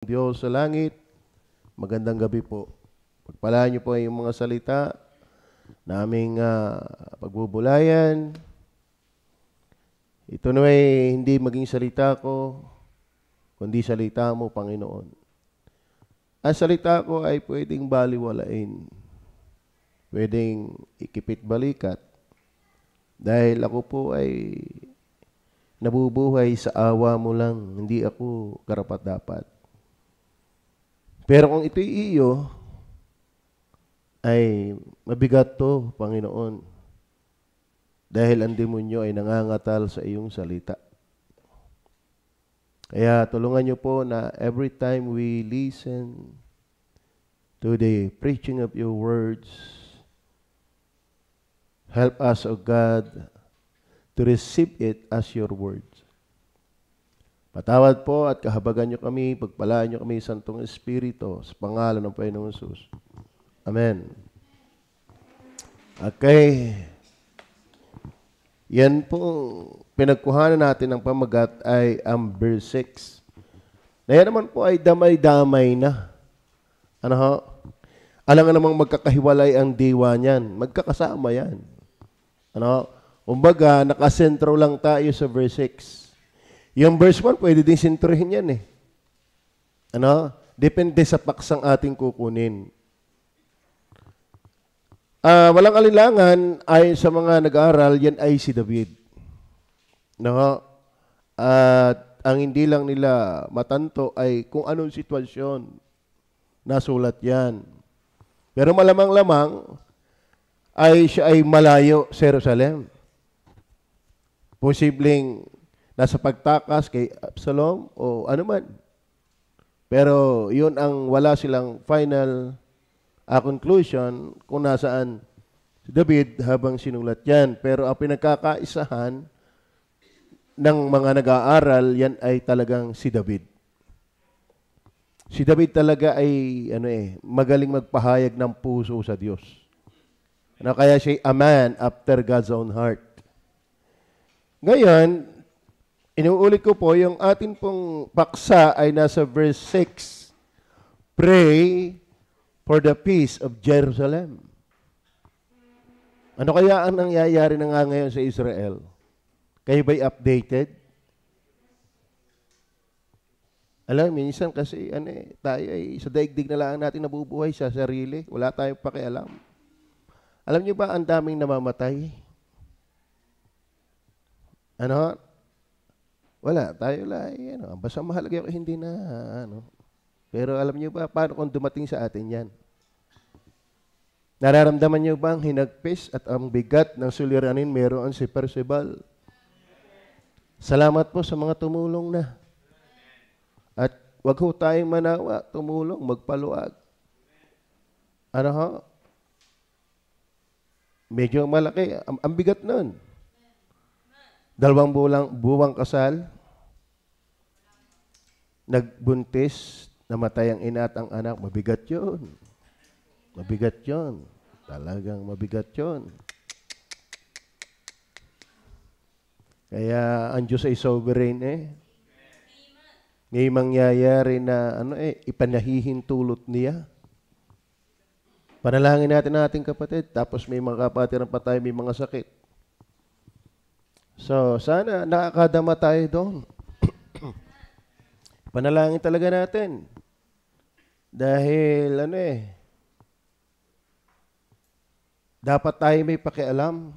Diyos sa langit, magandang gabi po. Pagpalaan niyo po yung mga salita naming pagbubulayan. Ito na ay hindi maging salita ko, kundi salita mo, Panginoon. Ang salita ko ay pwedeng baliwalain, pwedeng ikipit balikat, dahil ako po ay nabubuhay sa awa mo lang, hindi ako karapat-dapat. Pero kung ito'y iyo, ay mabigat to, Panginoon. Dahil ang demonyo ay nangangatal sa iyong salita. Kaya tulungan niyo po na every time we listen to the preaching of your words, help us, O God, to receive it as your words. Patawad po at kahabagan niyo kami, pagpalaan niyo kami, Santong Espiritu, sa pangalan ng Panginoong Jesus. Amen. Okay. Yan po, pinagkuhanan natin ng pamagat ay ang verse 6. Na yan naman po ay damay-damay na. Ano ho? Alam nga namang magkakahiwalay ang diwa niyan. Magkakasama yan. Ano? Kumbaga, nakasentro lang tayo sa verse 6. Yung verse 1, pwede din sentrohin yan eh. Ano? Depende sa paksang ating kukunin. Walang alinlangan, ayon sa mga nag-aaral, yan ay si David. No? At ang hindi lang nila matanto ay kung anong sitwasyon nasulat yan. Pero malamang-lamang ay siya ay malayo sa Jerusalem. Posibleng nasa pagtakas kay Absalom o anuman. Pero yun ang wala silang final conclusion kung nasaan si David habang sinulat yan. Pero ang pinagkakaisahan ng mga nag-aaral, yan ay talagang si David. Si David talaga ay magaling magpahayag ng puso sa Diyos. Kaya siya a man after God's own heart. Ngayon, inuulit ko po, yung atin pong paksa ay nasa verse 6. Pray for the peace of Jerusalem. Ano kaya ang nangyayari na nga ngayon sa Israel? Kayo ba'y updated? Alam, minsan kasi tayo ay sa daigdig na lang natin nabubuhay sa sarili. Wala tayong pakialam. Alam niyo ba, ang daming namamatay? Ano? Wala, tayo lang, basta mahalaga yung hindi na, Pero alam niyo ba, paano kung dumating sa atin yan? Nararamdaman niyo ba ang hinagpis at ang bigat ng suliranin meron si Percival? Salamat po sa mga tumulong na. At wag ho tayong manawa, tumulong, magpaluag. Ano ho? Medyo malaki, ang bigat nun. 2 buwang kasal, nagbuntis, namatay ang ina at ang anak, mabigat yun. Mabigat yun. Talagang mabigat yun. Kaya ang Diyos ay sovereign May mangyayari na ipanahihintulot niya. Panalangin natin ang ating kapatid, tapos may mga kapatiran pa tayo, may mga sakit. So, sana nakakadama tayo doon. Panalangin talaga natin. Dahil, dapat tayo may pakialam.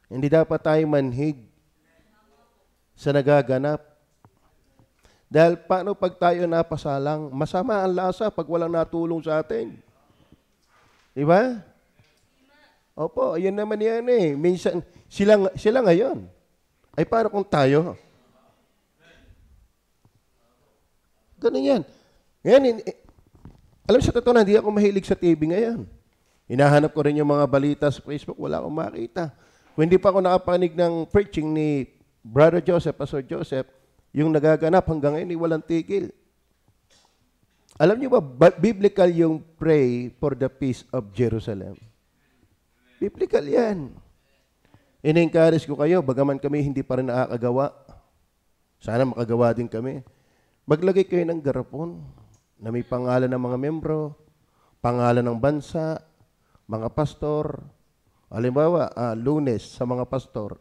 Hindi dapat tayo manhid sa nagaganap. Dahil paano pag tayo napasalang, masama ang lasa pag walang natulong sa atin. Diba? Opo, yun naman yan Minsan, sila ngayon. Ay para kung tayo. Ganun yan. Ngayon, alam sa totoo na, hindi ako mahilig sa TV ngayon. Hinahanap ko rin yung mga balita sa Facebook, wala akong makita. Kung hindi pa ako nakapanig ng preaching ni Brother Joseph, Pastor Joseph, yung nagaganap hanggang ngayon, walang tigil. Alam niyo ba, biblical yung pray for the peace of Jerusalem. Biblical yan. In-encourage ko kayo, bagaman kami hindi pa rin nakakagawa. Sana makagawa din kami. Maglagay kayo ng garapon na may pangalan ng mga membro, pangalan ng bansa, mga pastor. Halimbawa, Lunes sa mga pastor,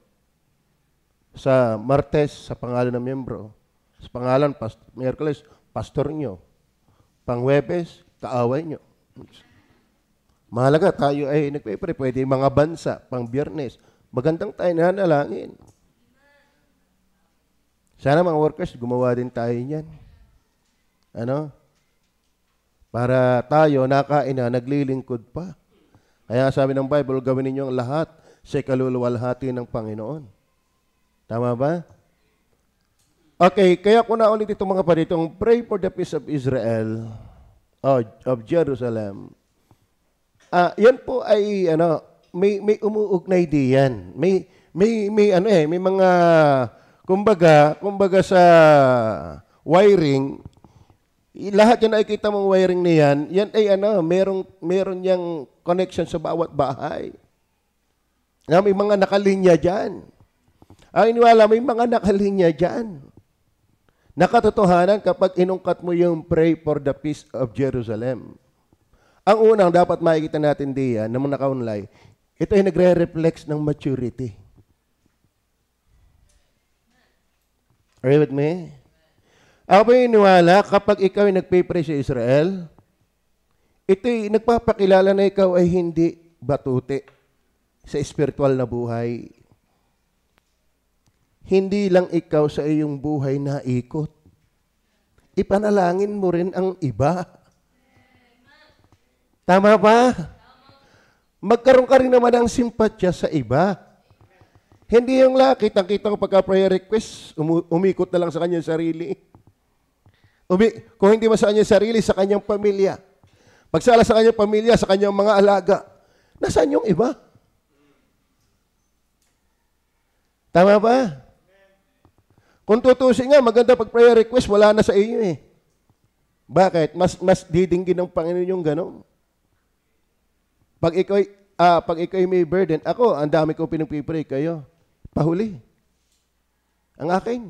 sa Martes sa pangalan ng membro, sa pangalan Miyerkules, pastor nyo, Pang-Huwebes, kaaway nyo. Mahalaga tayo ay nagpe-pray, pwede mga bansa, Pang-Biyernes, magandang tayo nanalangin. Sana mga workers, gumawa din tayo niyan. Ano? Para tayo, nakain na, naglilingkod pa. Kaya sabi ng Bible, gawin ninyo ang lahat sa ikaluluwalhati ng Panginoon. Tama ba? Okay, kaya ko na ulit itong mga paritong pray for the peace of Israel, of Jerusalem. Yan po ay, may umuugnay diyan. May mga, kumbaga sa wiring, lahat yan ay kita mong wiring na yan ay meron yang connection sa bawat bahay. May mga nakalinya dyan. Iniwala, may mga nakalinya dyan. Nakatotohanan kapag inungkat mo yung pray for the peace of Jerusalem. Ang unang dapat makikita natin diyan, na mga naka-online, ito ay nagre-reflex ng maturity. Are you with me? Ako ba iniwala, kapag ikaw ay nagpipray sa Israel, ito ay nagpapakilala na ikaw ay hindi batuti sa spiritual na buhay. Hindi lang ikaw sa iyong buhay na ikot. Ipanalangin mo rin ang iba. Tama ba? Magkaroon ka rin naman ng simpatya sa iba. Hindi yung kitang-kita ko pagka-prayer request, umikot na lang sa kanyang sarili. Kung hindi man sa kanyang sarili, sa kanyang pamilya. Pagsala sa kanyang pamilya, sa kanyang mga alaga, nasaan yung iba? Tama ba? Kung tutusin nga, maganda pag prayer request, wala na sa iyo eh. Bakit? Mas didinggin ng Panginoon yung gano'n. Pag ikaw may burden, ako, ang dami ko pinagpipray kayo. Pahuli. Ang akin.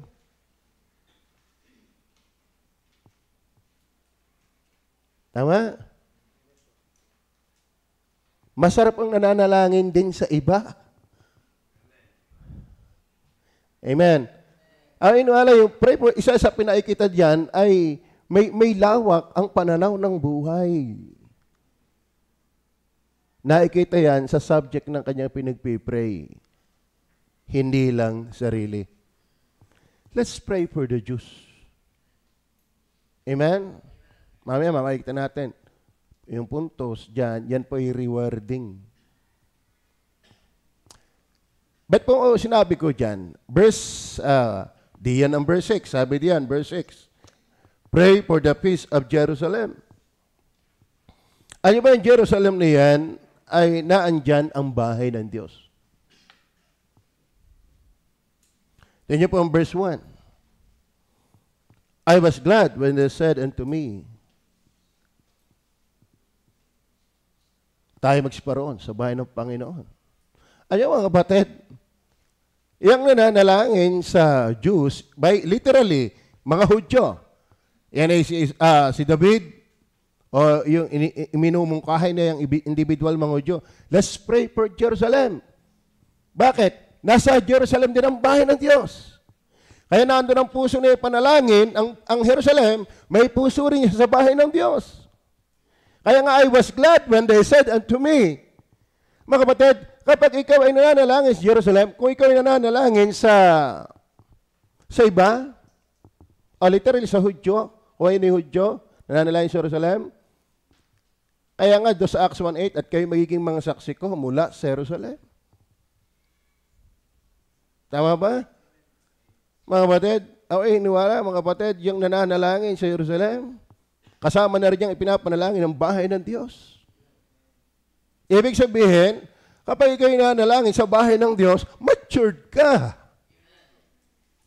Tama? Masarap ang nananalangin din sa iba. Amen. Wala yung pray for, isa sa pinaikita diyan ay may lawak ang pananaw ng buhay. Nakikita yan sa subject ng kanyang pinagpipray. Hindi lang sarili. Let's pray for the Jews. Amen? Mamaya makikita natin. Yung puntos dyan, yan po ay rewarding. Ba't po sinabi ko dyan? Diyan ang verse 6. Sabi diyan, verse 6. Pray for the peace of Jerusalem. Ano ba yung Jerusalem na yan? Ay naandyan ang bahay ng Diyos. Tingnan po ang verse 1. I was glad when they said unto me, tayo magsiparoon sa bahay ng Panginoon. Ayaw mga kapatid, yung nananalangin sa Jews, literally, mga Hudyo, yan ay si David, o yung minumungkahay na yung individual mga Hudyo, let's pray for Jerusalem. Bakit? Nasa Jerusalem din ang bahay ng Diyos. Kaya nandun ang puso na panalangin, ang Jerusalem, may puso rin sa bahay ng Diyos. Kaya nga, I was glad when they said unto me, mga kapatid, kapag ikaw ay nananalangin sa Jerusalem, kung ikaw ay nananalangin sa iba, o literally sa Hudyo, kung ay ni Hudyo, nananalangin sa Jerusalem, kaya nga doon sa Acts 1:8, at kayo magiging mga saksi ko mula sa Jerusalem. Tama ba? Mga kapatid, iniwala mga kapatid, yung nananalangin sa Jerusalem, kasama na rin yung ipinapanalangin ng bahay ng Diyos. Ibig sabihin, kapag ikaw nananalangin sa bahay ng Diyos, matured ka.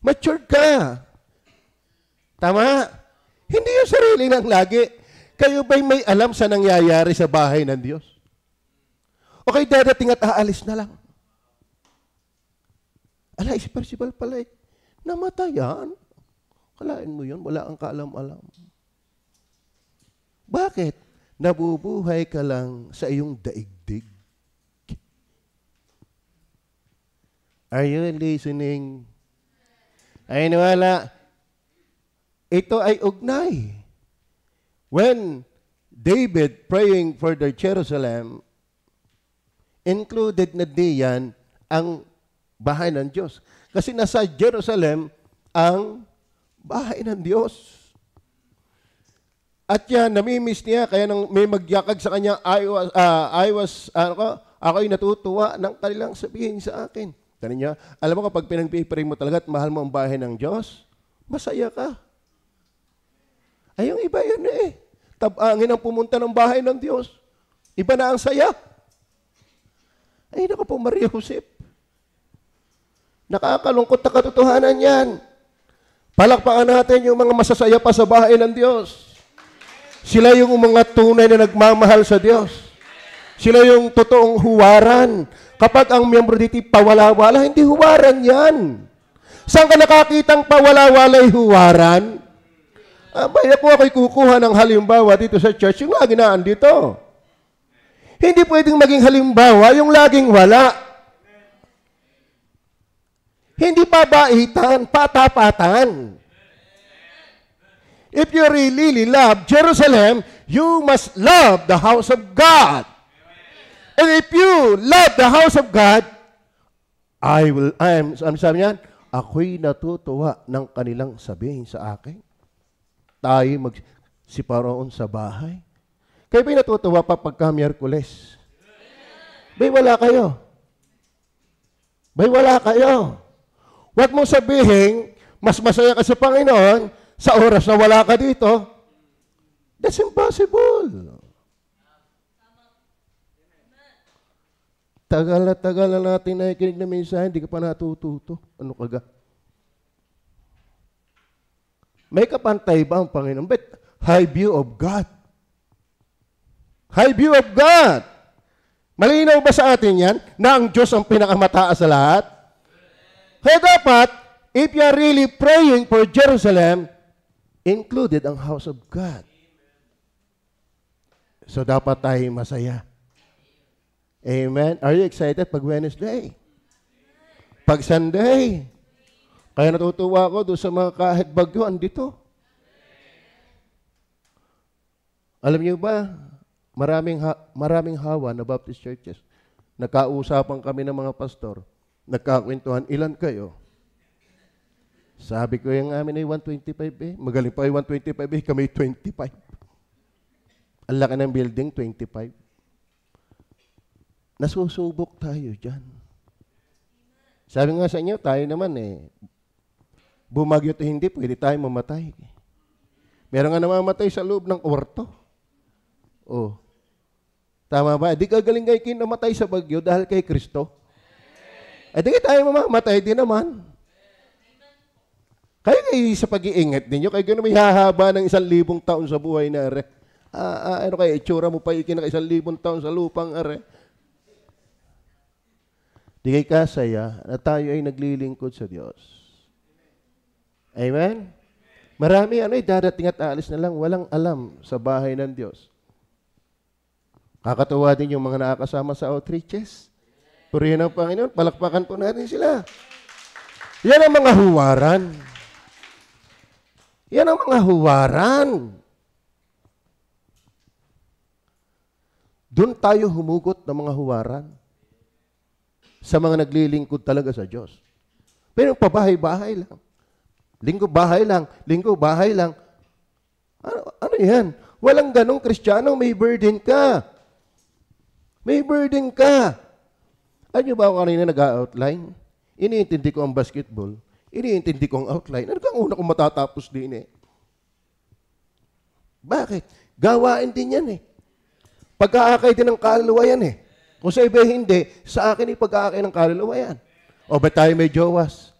Matured ka. Tama? Hindi yung sarili lang lagi. Kayo ba'y may alam sa nangyayari sa bahay ng Diyos? O kayo dadating at aalis na lang? Ala, si Percival pala eh. Namatayan. Kalain mo yun, wala kang kaalam-alam. Bakit? Nabubuhay ka lang sa iyong daigdig. Are you listening? Ay, wala. Ito ay ugnay. When David praying for the Jerusalem, included na diyan ang bahay ng Diyos. Kasi nasa Jerusalem ang bahay ng Diyos. At yan, namimiss niya, kaya nang may magyakag sa kanya, ako'y natutuwa ng kanilang sabihin sa akin. Tanong niya, alam mo kapag pinagpipray mo talaga at mahal mo ang bahay ng Diyos, masaya ka. Ay, yung iba yun eh. Tabangin ang pumunta ng bahay ng Diyos. Iba na ang saya. Ay, naku po, Maria Josep. Nakakalungkot na katotohanan yan. Palakpakan natin yung mga masasaya pa sa bahay ng Diyos. Sila yung mga tunay na nagmamahal sa Diyos. Sila yung totoong huwaran. Kapag ang miyembro dito pawala-wala, hindi huwaran yan. Saan ka nakakitang pawala-wala'y huwaran? Abay, ako'y kukuha ng halimbawa dito sa church, yung lagi naan dito. Hindi pwedeng maging halimbawa yung laging wala. Hindi pabaitan, patapatan. If you really love Jerusalem, you must love the house of God. And if you love the house of God, sabi niyan, ako'y natutuwa ng kanilang sabihin sa akin. Tayo magsiparoon sa bahay. Kayo ba'y natutuwa pa pagka Miyerkules? Ba'y wala kayo? Ba'y wala kayo? Huwag mong sabihin, mas masaya ka sa Panginoon sa oras na wala ka dito. That's impossible. Tagal na natin nakikinig na mensahe, hindi ka pa natututo. Ano ka ga? May kapantay ba ang Panginoon? But high view of God. High view of God. Malinaw ba sa atin yan na ang Diyos ang pinakamataas sa lahat? Kaya dapat, if you are really praying for Jerusalem, included ang house of God. So dapat tayo masaya. Amen? Are you excited pag Wednesday? Pag Sunday? Kaya natutuwa ako doon sa mga kahit bagyo, andito. Alam niyo ba, maraming hawa na Baptist churches. Nagkausapan kami ng mga pastor. Nagkakwentuhan, ilan kayo? Sabi ko yung amin ay 125 eh. Magaling pa ay 125 eh. Kami 25. Ang laki ng building, 25. Nasusubok tayo dyan. Sabi nga sa inyo, tayo naman eh. Bumagyo to hindi, pwede tayo mamatay. Meron nga namamatay sa loob ng kwarto. Oh. Tama ba? Di kagaling kayo kinamatay sa bagyo dahil kay Kristo. Eh di tayo mamamatay din naman. Kaya kayo sa pag-iingat ninyo, kayo may hahaba ng 1,000 taon sa buhay na are. Ano kaya, itsura mo pa ikin ng 1,000 taon sa lupang are. Di kayo kasaya na tayo ay naglilingkod sa Diyos. Amen? Marami dadating at aalis na lang, walang alam sa bahay ng Diyos. Kakatuwa din yung mga nakakasama sa outreaches. Purihin ang Panginoon, palakpakan po natin sila. Yan ang mga huwaran. Yan ang mga huwaran. Doon tayo humugot ng mga huwaran sa mga naglilingkod talaga sa Diyos. Pero pabahay-bahay lang. Linggo bahay lang. Linggo bahay lang. Ano yan? Walang ganong Kristiyano, may burden ka. May burden ka. Ano ba ako kanina nag-outline? Iniintindi ko ang basketball. Iniintindi ko ang outline. Ano kang una kong matatapos din eh? Bakit? Gawain din yan eh. Pag-aakay din ng kaluluwa yan eh. Kung sa iba hindi, sa akin ay pag-aakay ng kaluluwa yan. O ba tayo may jowas?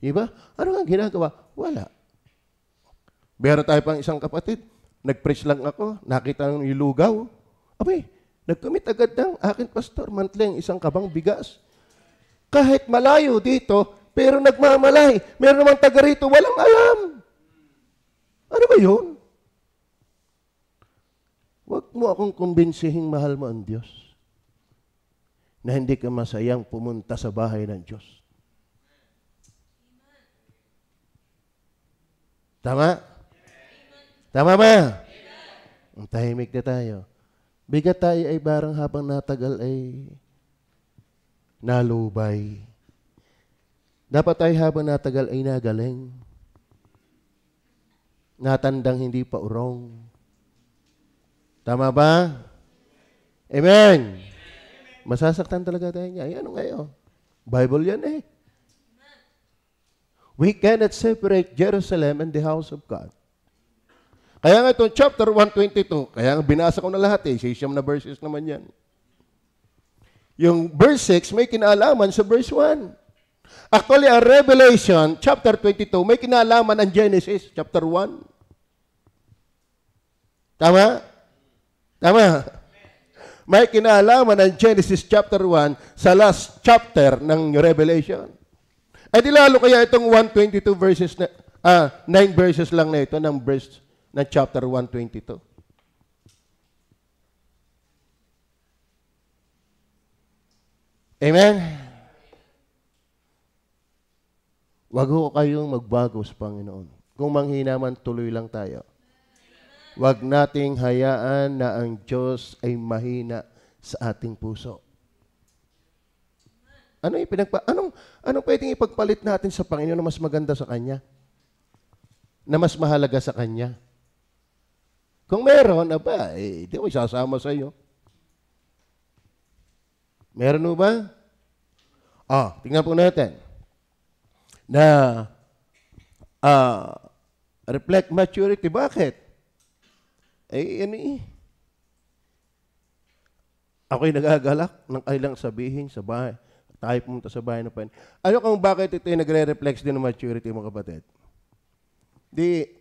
Diba? Ano nga ginagawa? Wala. Meron tayo pang isang kapatid. Nag-preach lang ako. Nakita ng ilugaw. Abay, nag-commit agad ng akin pastor. Monthly ang isang kabang bigas. Kahit malayo dito, pero nagmamalay. Meron namang taga rito, walang alam. Ano ba yun? Huwag mo akong kumbensihing mahal mo ang Diyos na hindi ka masayang pumunta sa bahay ng Diyos. Tama? Tama ba? Ang tahimik na tayo. Bigat tayo ay barang habang natagal ay nalubay. Dapat tayo habang natagal ay nagaling. Natandang hindi pa urong. Tama ba? Amen. Masasaktan talaga tayo niya. Ay, ano ngayon? Bible yan eh. We cannot separate Jerusalem and the house of God. Kaya nga itong chapter 122, kaya nga binasa ko na lahat eh, siyam na verses naman yan. Yung verse 6 may kinalaman sa verse 1. Actually, ang Revelation, chapter 22, may kinalaman ang Genesis, chapter 1. Tama? Tama? May kinalaman ang Genesis chapter 1 sa last chapter ng Revelation. Eh di lalo kaya itong 122 verses na, 9 verses lang na ito ng verse ng chapter 122. Amen? Wag ho kayong magbago sa Panginoon. Kung manghina man, tuloy lang tayo. Wag nating hayaan na ang Diyos ay mahina sa ating puso. Anong pwedeng ipagpalit natin sa Panginoon na mas maganda sa Kanya? Na mas mahalaga sa Kanya? Kung meron, di ko isasama sa iyo. Meron mo ba? Tingnan po natin. Na reflect maturity. Bakit? Ako'y nagagalak ng kailang sabihin sa bahay. Tayo pumunta sa bahay ng Panginoon. Ano kung bakit ito ay nagre-reflex din ng maturity, mga kapatid?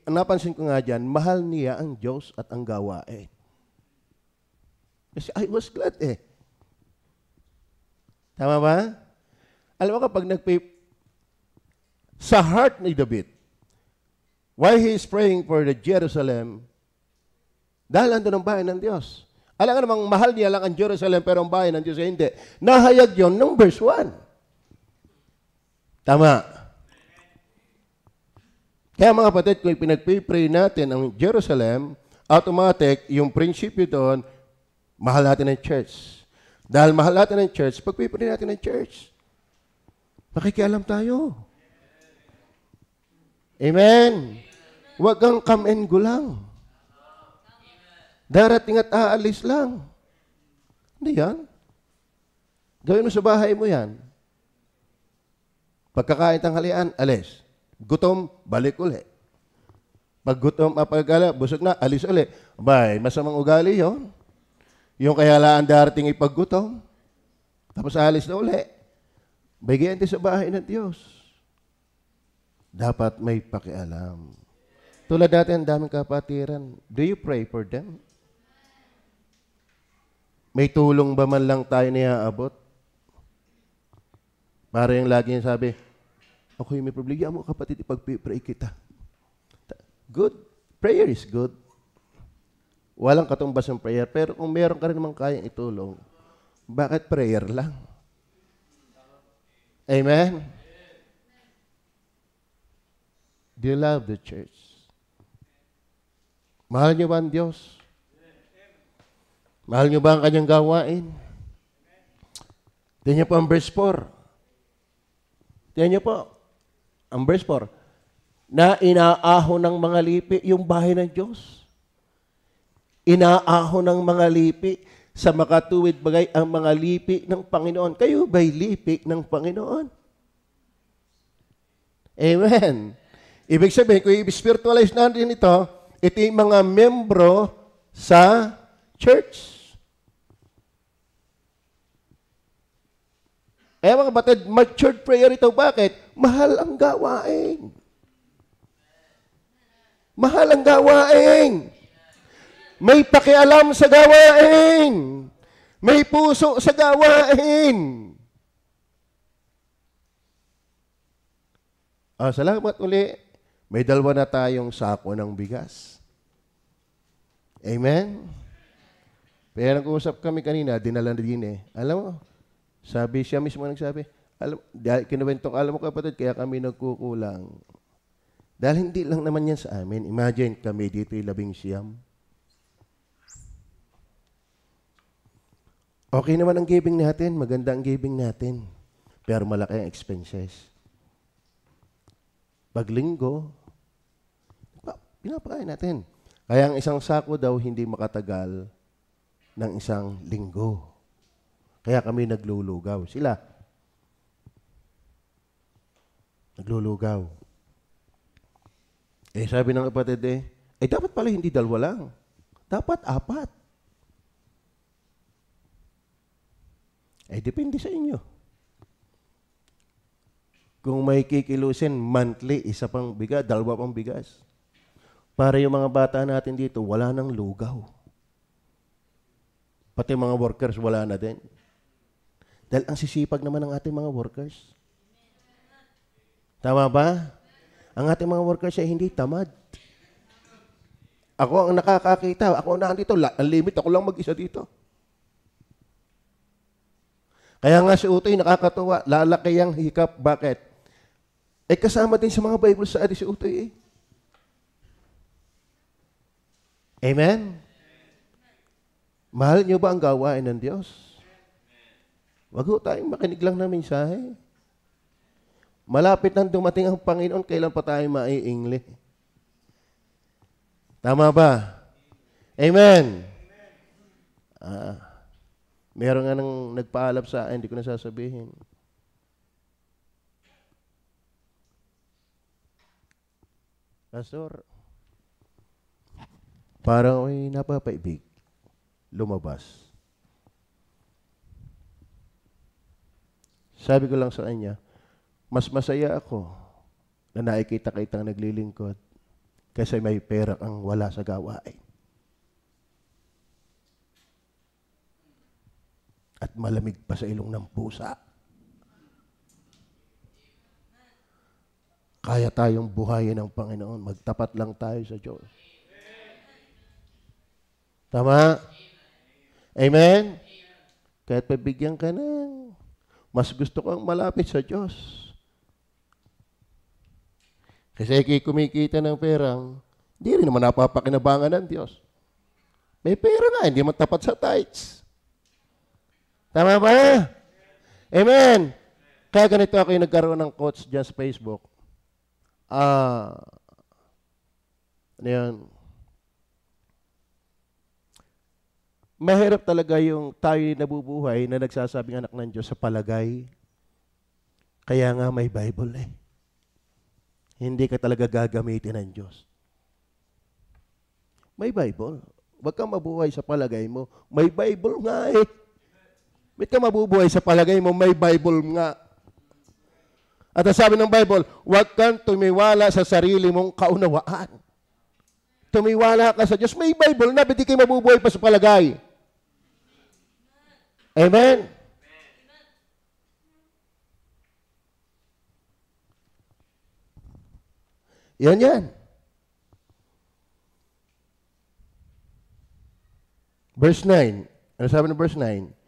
Napansin ko nga dyan, mahal niya ang Diyos at ang gawain. Kasi I was glad eh. Tama ba? Alam mo kapag sa heart ni David, why he is praying for the Jerusalem, dahil ando ng bahay ng Diyos. Alam nga namang mahal niya lang ang Jerusalem, pero ang bahay ng Diyos ay hindi. Nahayag yon ng verse 1. Tama. Kaya mga kapatid, kung pinagpipray natin ang Jerusalem, automatic, yung prinsipyo doon, mahal natin ang church. Dahil mahal natin ang church, pagpipray natin ang church. Makikialam tayo. Amen. Huwag kang come and go lang. Darating at aalis lang. Hindi yan. Gawin mo sa bahay mo yan. Pagkakain tanghalian, alis. Gutom, balik uli. Pag gutom, busog na, alis uli. Masamang ugali yon. Yung kaya laan darating ipaggutom, tapos alis na uli. Bigyan din sa bahay ng Diyos. Dapat may pakialam. Tulad natin, ang daming kapatiran. Do you pray for them? May tulong ba man lang tayo na iaabot? Para yung lagi yung sabi, ako may problema mo kapatid, ipag-pray kita. Good. Prayer is good. Walang katumbas ng prayer. Pero kung meron ka rin naman kayang itulong, bakit prayer lang? Amen? Do you love the church? Mahal niyo ba ang Diyos? Mahal niyo ba ang kanyang gawain? Tingnan niyo po ang verse 4. Tingnan niyo po. Ang verse 4. Na inaaho ng mga lipi yung bahay ng Diyos. Inaaho ng mga lipi sa makatuwid bagay ang mga lipi ng Panginoon. Kayo ba'y lipi ng Panginoon? Amen. Ibig sabihin, kung i-spiritualize natin ito yung mga membro sa church. Mga batid, matured prayer ito. Bakit? Mahal ang gawain. Mahal ang gawain. May pakialam sa gawain. May puso sa gawain. Salamat uli. May dalawa na tayong sako ng bigas. Amen? Pero nag-uusap kami kanina, dinala na din eh. Alam mo, sabi siya mismo nagsabi, kinuwento ko, alam mo kapatid, kaya kami nagkukulang. Dahil hindi lang naman yan sa amin. Imagine, kami dito 19. Okay naman ang giving natin, maganda ang giving natin. Pero malaki ang expenses. Pag linggo, pinapakain natin. Kaya ang isang sako daw hindi makatagal ng isang linggo. Kaya kami naglulugaw. Sila. Naglulugaw. Sabi ng kapatid dapat pala hindi 2 lang. Dapat 4. Depende sa inyo. Kung may kikilusin, monthly, 1 pang bigas, 2 pang bigas. Para yung mga bata natin dito, wala nang lugaw. Pati mga workers, wala na din. Dahil ang sisipag naman ng ating mga workers. Tama ba? Ang ating mga workers ay hindi tamad. Ako ang nakakakita. Ako na dito. Ang limit, ako lang mag-isa dito. Kaya nga si Utoy nakakatuwa. Lalaki ang hikap. Bakit? Kasama din sa mga Bible study si Utoy Amen? Mahal niyo ba ang gawain ng Diyos? Wag ho tayong makinig lang na mensahe. Malapit nang dumating ang Panginoon, kailan pa tayo maiingli? Tama ba? Amen? Meron nga nang nagpaalap sa akin, hindi ko na sasabihin. Pastor, parang may napapaibig. Lumabas. Sabi ko lang sa kanya, mas masaya ako na nakikita-kitang naglilingkod kasi may pera kang wala sa gawain. At malamig pa sa ilong ng pusa. Kaya tayong buhayin ng Panginoon. Magtapat lang tayo sa Diyos. Tama? Amen? Kahit pabigyan ka ng mas gusto kang malapit sa Diyos. Kasi kumikita ng perang, hindi rin naman napapakinabangan ng Diyos. May pera nga, hindi man tapat sa tithes. Tama ba? Amen? Kaya ganito ako yung nagkaroon ng quotes dyan sa Facebook. Ano yan? Mahirap talaga yung tayo nabubuhay na nagsasabing anak ng Diyos sa palagay. Kaya nga may Bible Hindi ka talaga gagamitin ng Diyos. May Bible. Huwag kang mabuhay sa palagay mo. May Bible nga Ba't ka mabubuhay sa palagay mo? May Bible nga. At ang sabi ng Bible, huwag kang tumiwala sa sarili mong kaunawaan. Tumiwala ka sa Diyos. May Bible na, ba't di kayo mabubuhay pa sa palagay? Amen? Yan. Verse 9. Ano sabi ng verse 9?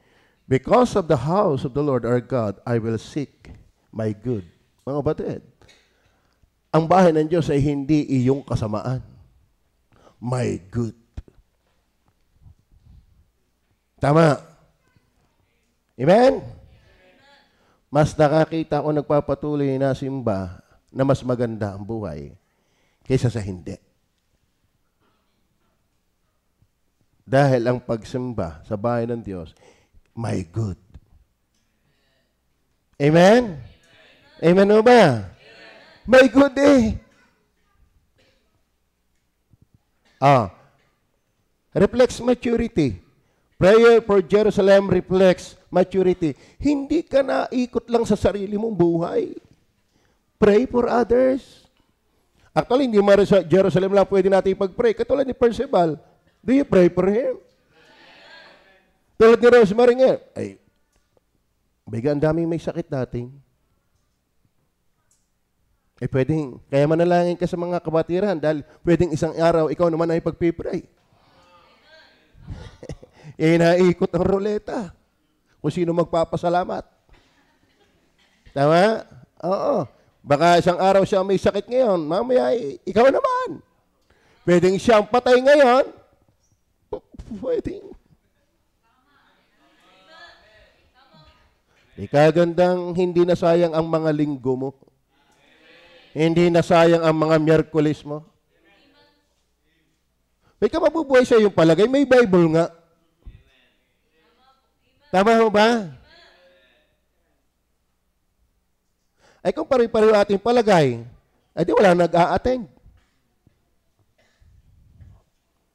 Because of the house of the Lord our God, I will seek my good. Mga kapatid, ang bahay ng Diyos ay hindi iyong kasamaan. My good. Tama. Amen? Mas nakakita ako nagpapatuloy na simba na mas maganda ang buhay kaysa sa hindi. Dahil ang pagsimba sa bahay ng Diyos, my good. Amen? Amen o ba? My good reflects maturity. Prayer for Jerusalem reflects maturity. Hindi ka na ikot lang sa sarili mong buhay. Pray for others. Actually, hindi man sa Jerusalem lang pwede natin ipag-pray. Katulad ni Percival, do you pray for him? Tulad ni Rosemary nga, ang daming may sakit natin. Pwedeng, kaya manalangin ka sa mga kabatiran dahil pwedeng isang araw, ikaw naman ay pagpipray. Inaikot ang ruleta. Kung sino magpapasalamat. Tama? Oo. Baka isang araw siya may sakit ngayon, mamaya ikaw naman. Pwedeng siyang patay ngayon. Pwedeng. Ikagandang hindi nasayang ang mga linggo mo. Hindi nasayang ang mga Miyerkules mo. May ka mabubuhay sa iyong palagay, may Bible nga. Tama ho ba? Ay kung pari-pareho ating palagay, ay di wala nag-a-attend.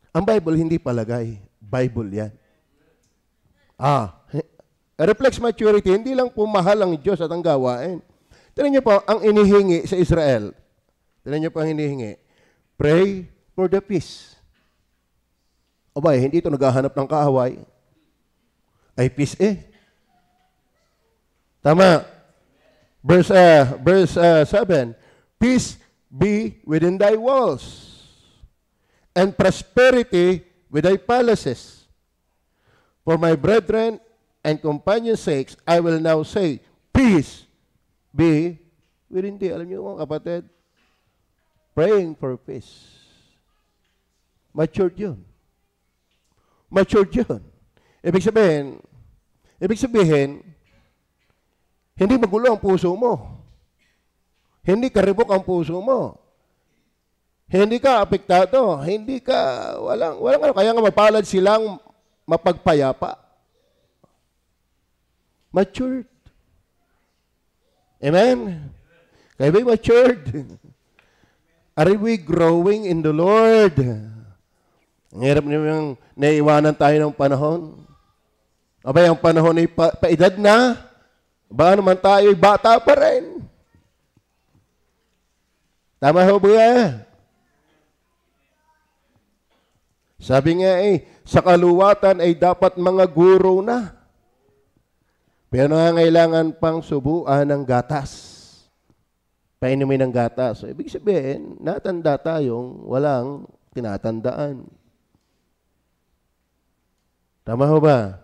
Ang Bible hindi palagay. Bible yan. Reflects maturity, hindi lang po mahal ang Diyos at ang gawain. Tignan niyo po, ang inihingi sa Israel. Tignan niyo po ang inihingi. Pray for the peace. O ba, hindi ito naghahanap ng kaaway. Ay peace Tama. Verse 7. Peace be within thy walls, and prosperity with thy palaces. For my brethren and companions' sakes, I will now say, peace be within thee. Alam niyo mga kapatid, praying for peace. Matured yun. Matured yun. Ibig sabihin, hindi magulo ang puso mo. Hindi karibok ang puso mo. Hindi ka apektado. Hindi ka, walang ano. Kaya nga mapalad silang mapagpayapa. Matured. Amen? Kaya ba matured? Are we growing in the Lord? Ang hirap niyo yung naiiwanan tayo ng panahon. Abay, ang panahon ay paedad na. Baka naman tayo bata pa rin. Tama ho ba? Sabi nga sa kaluwatan ay dapat mga guro na. Pero nangangailangan pang subuan ng gatas. Painumin ng gatas. So, ibig sabihin, natanda tayong walang tinatandaan. Tama ho ba?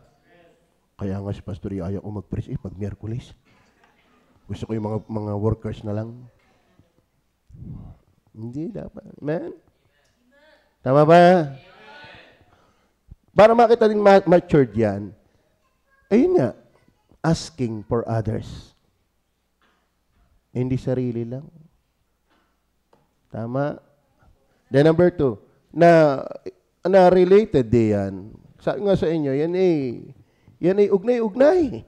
Kaya nga si Pastor ayaw ko mag-preach pag Miyerkules. Gusto ko yung mga workers na lang. Hindi dapat. Amen? Tama ba? Para makita din matured yan, ayun nga, asking for others. Hindi sarili lang. Tama? Then number 2, na related yan. Sabi nga sa inyo, yan ay ugnay-ugnay.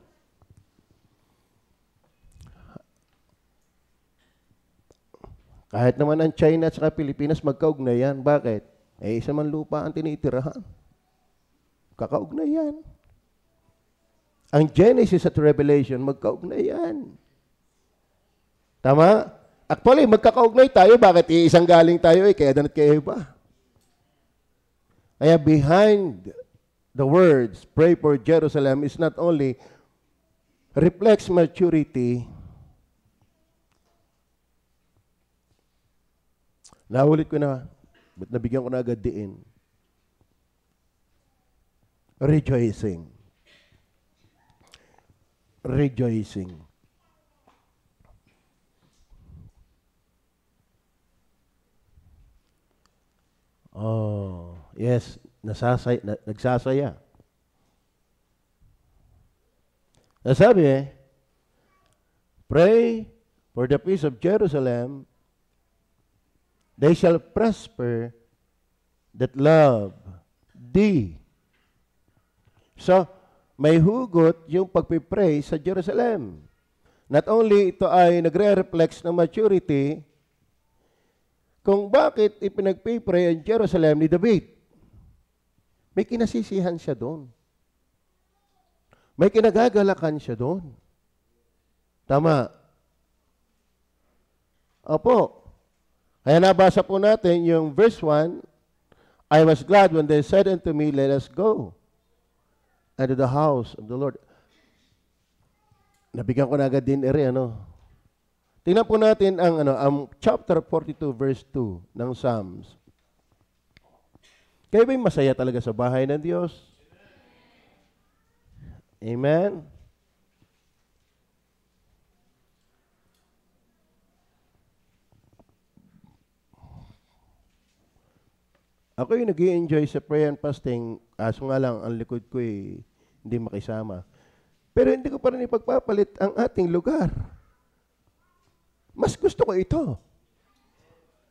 Kahit naman ang China at saka Pilipinas magkaugnay yan. Bakit? Isa man lupa ang tinitirahan. Kakaugnay yan. Ang Genesis at Revelation, magkaugnay yan. Tama? Actually, magkakaugnay tayo. Bakit? Isang galing tayo kaya danat kayo ba? Kaya behind the words, pray for Jerusalem, is not only reflects maturity. Naulit ko na, but nabigyan ko na agad diin. Rejoicing. Rejoicing. Oh, yes, nagsasaya. Nasabi, pray for the peace of Jerusalem, they shall prosper that love thee. So, may hugot yung pagpipray sa Jerusalem. Not only ito ay nagre-reflex ng maturity, kung bakit ipinagpipray ang Jerusalem ni David. May kinasisihan siya doon. May kinagagalakan siya doon. Tama. Opo. Kaya nabasa po natin yung verse 1, I was glad when they said unto me, let us go unto the house of the Lord. Nabigyan ko na agad din ano. Tingnan po natin ang chapter 42 verse 2 ng Psalms. Kayo ba'y masaya talaga sa bahay ng Diyos? Amen? Ako yung nag-i-enjoy sa prayer and fasting, kaso nga lang, ang likod ko hindi makisama. Pero hindi ko pa rin ipagpapalit ang ating lugar. Mas gusto ko ito.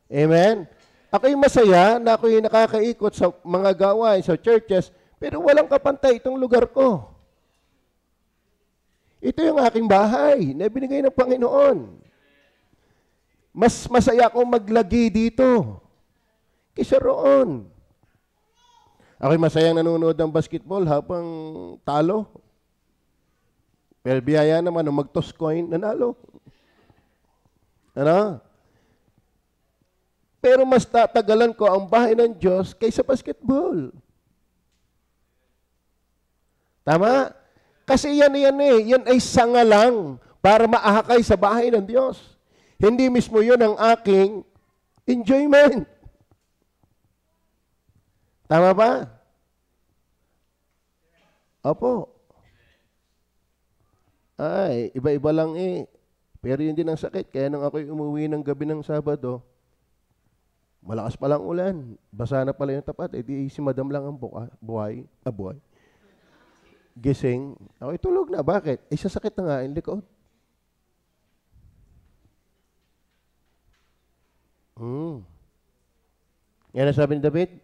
Amen? Ako yung masaya na ako yung nakakaikot sa mga gawain, sa churches, pero walang kapantay itong lugar ko. Ito yung aking bahay na binigay ng Panginoon. Mas masaya akong maglagi dito kaysa roon. Ako'y masayang nanonood ng basketball habang talo. Pero biyaya naman nung mag-toss coin, nanalo. Ano? Pero mas tatagalan ko ang bahay ng Diyos kaysa basketball. Tama? Kasi yan ay sanga lang para maahakay sa bahay ng Diyos. Hindi mismo yun ang aking enjoyment. Tama ba? Opo. Ay, iba-iba lang Pero yun din ang sakit. Kaya nang ako'y umuwi ng gabi ng Sabado, malakas pa lang ulan. Basa na pala yung tapat. Di si Madam lang ang buhay. Gising. Ako'y tulog na. Bakit? Sasakit na nga yung likod. Yan ang sabi ni David.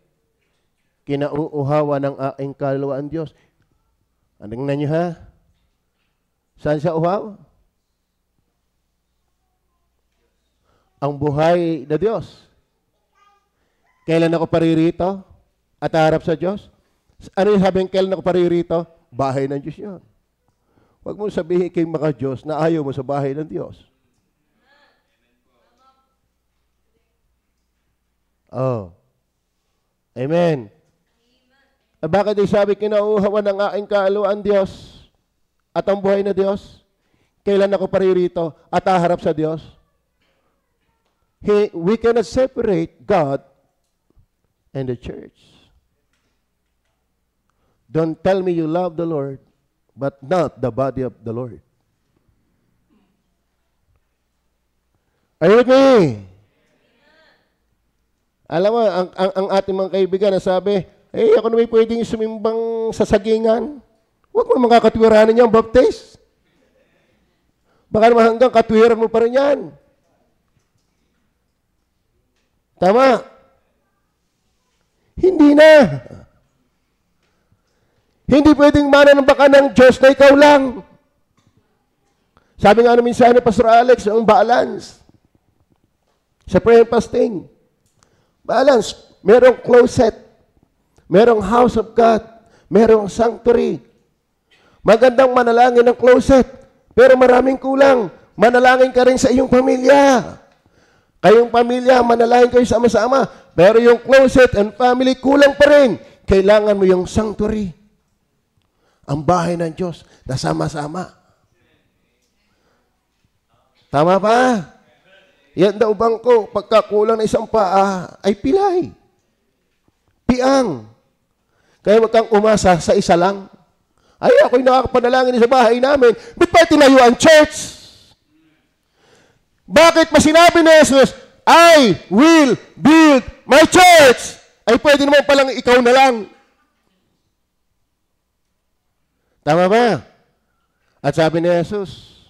Kinauuhawa ng aking kaluluwa ang Diyos. Anong na niyo ha? Saan siya uhaw? Ang buhay na Diyos. Kailan ako paririto at harap sa Diyos? Ano yung sabihin kailan ako paririto? Bahay ng Diyos yun. Huwag mo sabihin kay mga Diyos na ayaw mo sa bahay ng Diyos. Oh. Amen. Bakit sabi kinauuhawan ng aking kaluluwa Diyos at ang buhay na Diyos? Kailan ako paririto at haharap sa Diyos? We cannot separate God and the church. Don't tell me you love the Lord, but not the body of the Lord. Are you with me? Alam mo, ang ating mga kaibigan na sabi, ako naman pwedeng sumimbang sa sagingan. Huwag mo naman kakatwiranin niya ang baptist. Baka naman hanggang katwiran mo pa rin yan. Tama? Hindi na. Hindi pwedeng mananambaka ng Diyos na ikaw lang. Sabi nga namin sa Pastor Alex, ang balance. Sa prayer and fasting. Balance. Merong closet. Merong house of God. Merong sanctuary. Magandang manalangin ng closet. Pero maraming kulang. Manalangin ka rin sa iyong pamilya. Kayong pamilya, manalangin kayo sama-sama. Pero yung closet and family, kulang pa rin. Kailangan mo yung sanctuary. Ang bahay ng Diyos na sama-sama. Tama ba? Yan daw bangko, pagkakulang ng isang paa, ay pilay. Piang. Kaya wag kang umasa sa isa lang. Ay, ako'y nakakapanalangin sa bahay namin. Ba't pa tinayo ang church? Bakit pa sinabi ni Jesus, I will build my church? Ay, pwede naman palang ikaw na lang. Tama ba? At sabi ni Jesus,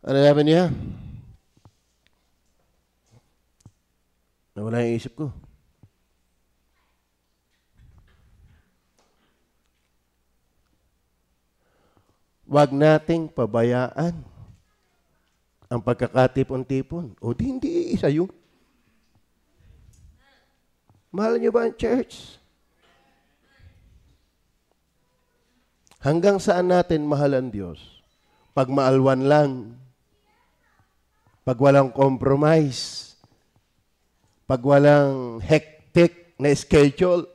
ano sabi niya? Nawala yung isip ko. Huwag nating pabayaan ang pagkakatipon-tipon. O di, hindi isa yun. Mahal niyo ba ang church? Hanggang saan natin mahal ang Diyos? Pag maalwan lang. Pag walang compromise. Pag walang hectic na schedule.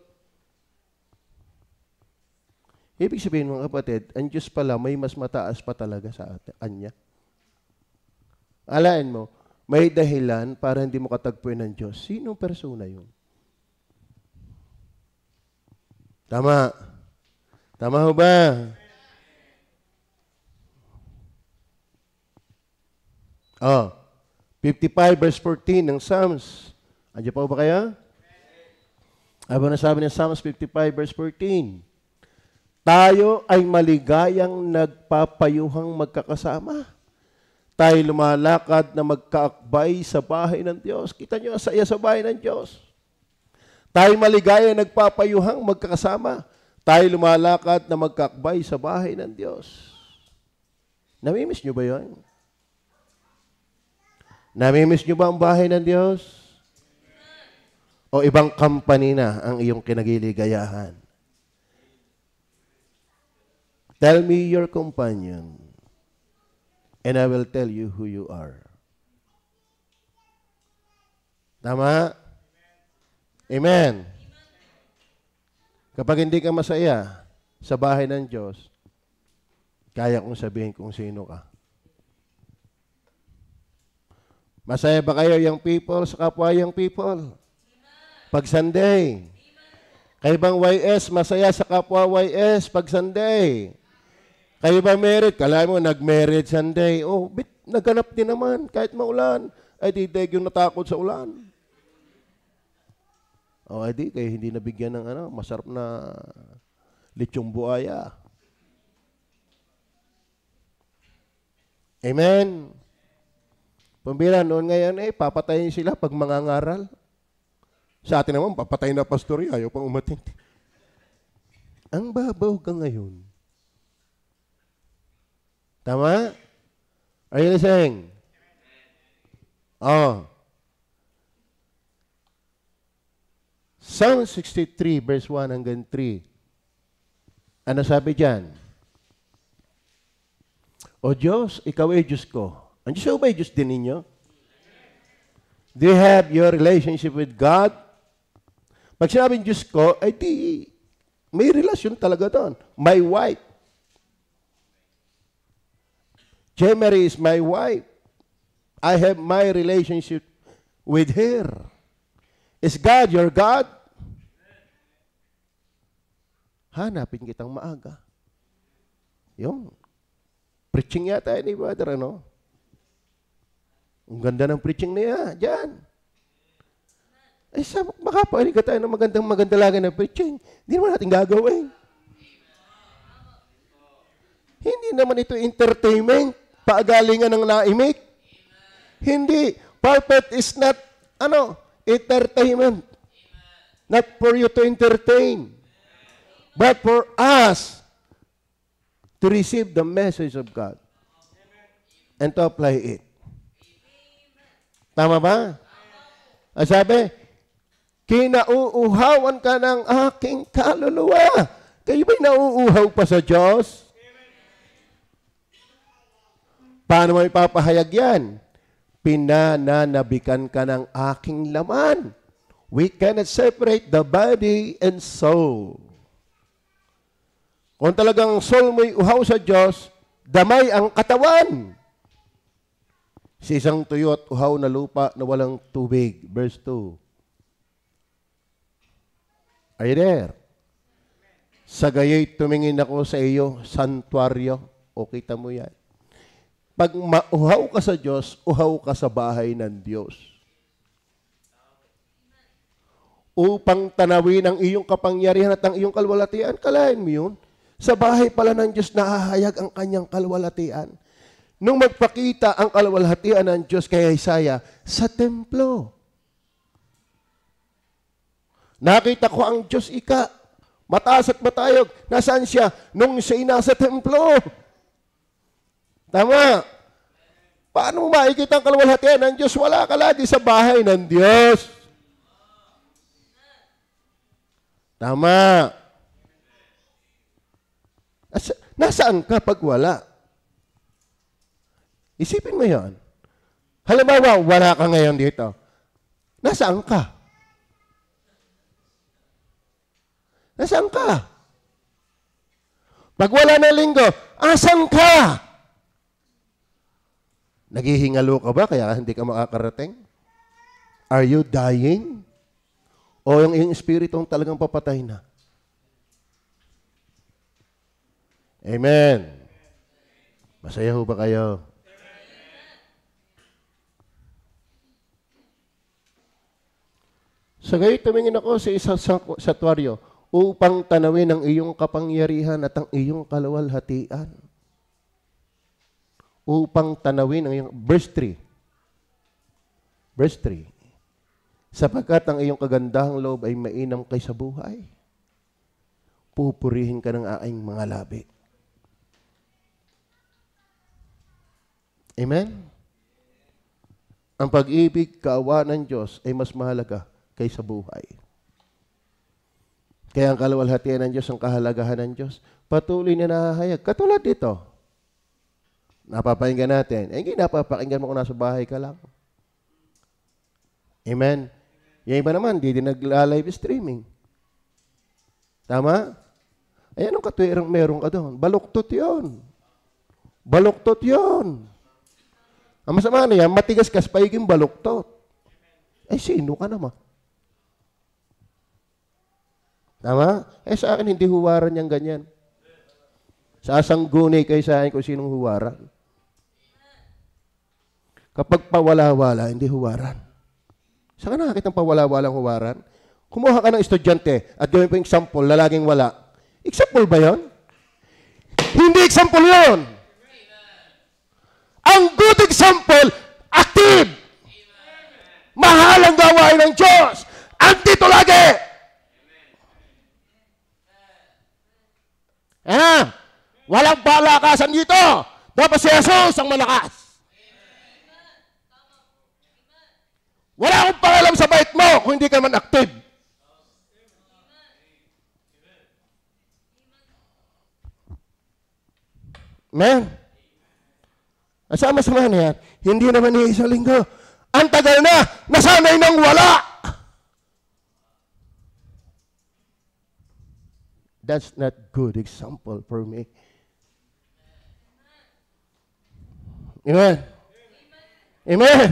Ibig sabihin mga kapatid, ang Diyos pala may mas mataas pa talaga sa Kanya. Alain mo, may dahilan para hindi mo katagpuin ng Diyos. Sinong persona yun? Tama. Tama ho ba? Oh, 55 verse 14 ng Psalms. Andiyan pa ba kaya? Ano na sabi ng Psalms 55 verse 14? Tayo ay maligayang nagpapayuhang magkakasama. Tayo lumalakad na magkaakbay sa bahay ng Diyos. Kita nyo, saya sa bahay ng Diyos. Tayo maligayang nagpapayuhang magkakasama. Tayo lumalakad na magkaakbay sa bahay ng Diyos. Namimiss nyo ba yun? Namimiss nyo ba ang bahay ng Diyos? O ibang company na ang iyong kinagiligayahan? Tell me your companion, and I will tell you who you are. Tama? Amen. Kapag hindi ka masaya sa bahay ng Diyos, kaya kong sabihin kung sino ka. Masaya ba kayo yung people sa kapwa yung people? Pag Sunday. Kayo bang YS, masaya sa kapwa YS pag Sunday? Kayo ba married? Kala mo, nag-married Sunday. Oh, naghanap din naman kahit maulan. Ay, di yung natakot sa ulan. Oh, ay di, kayo hindi nabigyan ng masarap na lechong buaya. Amen. Pambira, noon ngayon papatayin sila pag mangangaral. Sa atin naman, papatayin na pastor, ayaw pang umating. Ang babaw ka ngayon. Tama? Are you listening? Oh. Psalm 63, verse 1 hanggang 3. Ano sabi dyan? O Diyos, ikaw ay Diyos ko. Ang Diyos ba ay Diyos din ninyo? Do you have your relationship with God? Pag sinabing Diyos ko, ay di, may relasyon talaga doon. My wife. Jemery is my wife. I have my relationship with her. Is God your God? Hanapin kitang maaga. Yung preaching yata ni Brother, ano? Ang ganda ng preaching niya, dyan. Ay, baka pwede ka tayo ng maganda lagi na preaching. Hindi naman natin gagawin. Hindi naman ito entertainment, paagalingan ng naimik. Hindi. Pulpit is not, entertainment. Not for you to entertain. But for us to receive the message of God and to apply it. Tama ba? Ang sabi, kinauuhawan ka ng aking kaluluwa. Kayo ba'y nauuhaw pa sa Diyos? Paano mo ipapahayag yan? Pinananabikan ka ng aking laman. We cannot separate the body and soul. Kung talagang soul mo'y uhaw sa Diyos, damay ang katawan. Sa isang tuyo at uhaw na lupa na walang tubig. Verse 2. Are you there? Sa gayoy tumingin ako sa iyo, santuaryo. O kita mo yan. Pag mauhaw ka sa Diyos, uhaw ka sa bahay ng Diyos. Upang tanawin ang iyong kapangyarihan at ang iyong kalwalatian. Kalahin mo yun. Sa bahay pala ng Diyos, nahahayag ang kanyang kalwalatian. Nung magpakita ang kalwalhatian ng Diyos kay Isaiah sa templo. Nakita ko ang Diyos ika, mataas at matayog. Nasaan siya? Nung siya'y nasa templo. Tama. Paano mo makikita ang kalwalhatian ng Diyos? Wala ka lagi sa bahay ng Diyos. Tama. Nasaan ka pag wala? Isipin mo yan. Halimbawa, wala ka ngayon dito. Nasaan ka? Nasaan ka? Pag wala na linggo, asan ka? Naghihingalo ka ba kaya hindi ka makakarating? Are you dying? O yung iyong espiritu talagang papatay na? Amen. Masaya ho ba kayo? Sa gayon, tumingin ako sa isang satwaryo upang tanawin ang iyong kapangyarihan at ang iyong kaluwalhatian. Upang tanawin ang iyong... Verse 3. Verse 3. Sapagkat ang iyong kagandahang loob ay mainam kaysa buhay. Pupurihin ka ng aking mga labi. Amen? Ang pag-ibig, kaawa ng Diyos ay mas mahalaga kaysa buhay. Kaya ang kaluwalhatian ng Diyos, ang kahalagahan ng Diyos, patuloy na nahahayag. Katulad dito. Napapakinggan natin. Hindi napapakinggan mo kung nasa bahay ka lang. Amen? Yung iba naman, di din nagla-live streaming. Tama? Ay, anong katwirang meron ka doon? Baluktot yun. Baluktot yun. Ang masama na yan, matigas kas paiging baluktot. Ay, sino ka naman? Tama? Eh, sa akin, hindi huwaran niyang ganyan. Sasanggunay kayo sa akin kung sinong huwaran. Kapag pawala-wala, hindi huwaran. Saan ka nakakita ng pawala-walang huwaran? Kumuha ka ng estudyante at gawin po yung example na laging wala. Example ba yun? Hindi example yun. Ang good example, active. Mahal ang gawain ng Diyos. Andito lagi. Walang palakasan dito. Dapat si Jesus ang malakas. Wala akong pangalam sa bait mo kung hindi ka man active. Amen? Asama-sama na yan. Hindi naman ni isang linggo. Ang tagal na, nasanay nang wala. That's not good example for me. Amen? Amen?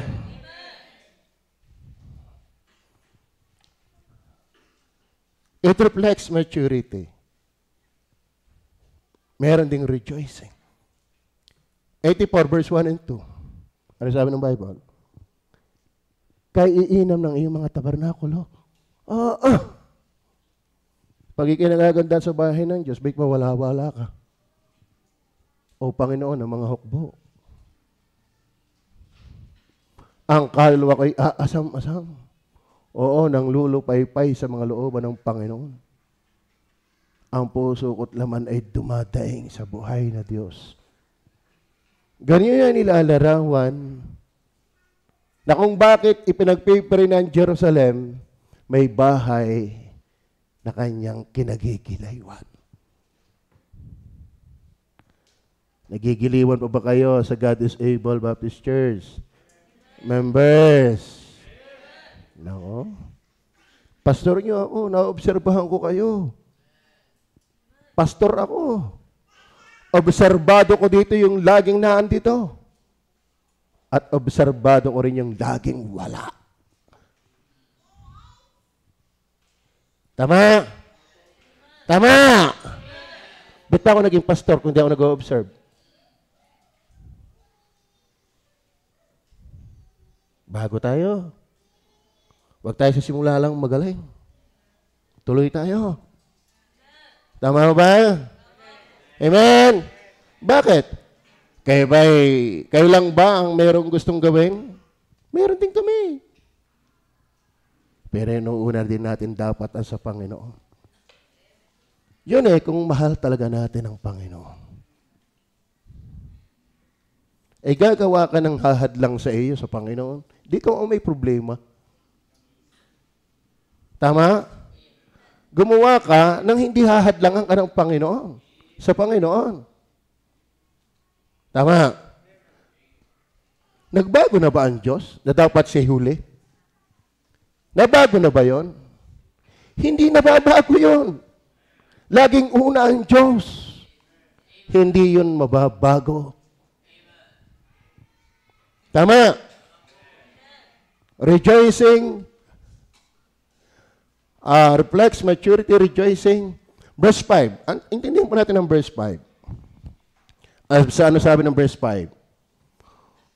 It reflects maturity. Meron ding rejoicing. 84 verse 1 and 2. Ano sabi ng Bible? Kay iinam ng iyong mga tabernakulo. Pag ikinagaganda sa bahay ng Diyos, baik mawala-wala ka. O Panginoon ng mga hukbo. Ang kaluluwa ko'y aasam-asam. Oo, nang lulupaypay sa mga looban ng Panginoon. Ang puso ko't laman ay dumadaing sa buhay na Diyos. Ganyan yan nilalarawan na kung bakit ipinagpipray ng Jerusalem, may bahay na kanyang kinagigilaywan. Nagigiliwan pa ba kayo sa God is Able Baptist Church? Members? No? Pastor niyo ako, naobserbahan ko kayo. Pastor ako. Obserbado ko dito yung laging naandito. At obserbado ko rin yung laging wala. Tama? Tama! Ba't pa ako naging pastor kung di ako nag-observe? Bago tayo. Huwag tayo sa simula lang magaling. Tuloy tayo. Tama ba? Amen? Bakit? Kayo lang ba ang merong gustong gawin? Meron din kami. Pero inuuna din natin dapat ang sa Panginoon. Yun kung mahal talaga natin ang Panginoon. Gagawa ka ng hahadlang sa iyo sa Panginoon. Di ka may problema. Tama? Gumawa ka nang hindi hahadlangan ka ng Panginoon. Sa Panginoon. Tama? Nagbago na ba ang Diyos na dapat siya huli? Nabago na ba yon? Hindi nababago yon. Laging una ang Diyos. Hindi yun mababago. Tama? Rejoicing reflects maturity, rejoicing. Verse 5. Intindihan po natin ang verse 5. Sa ano sabi ng verse 5?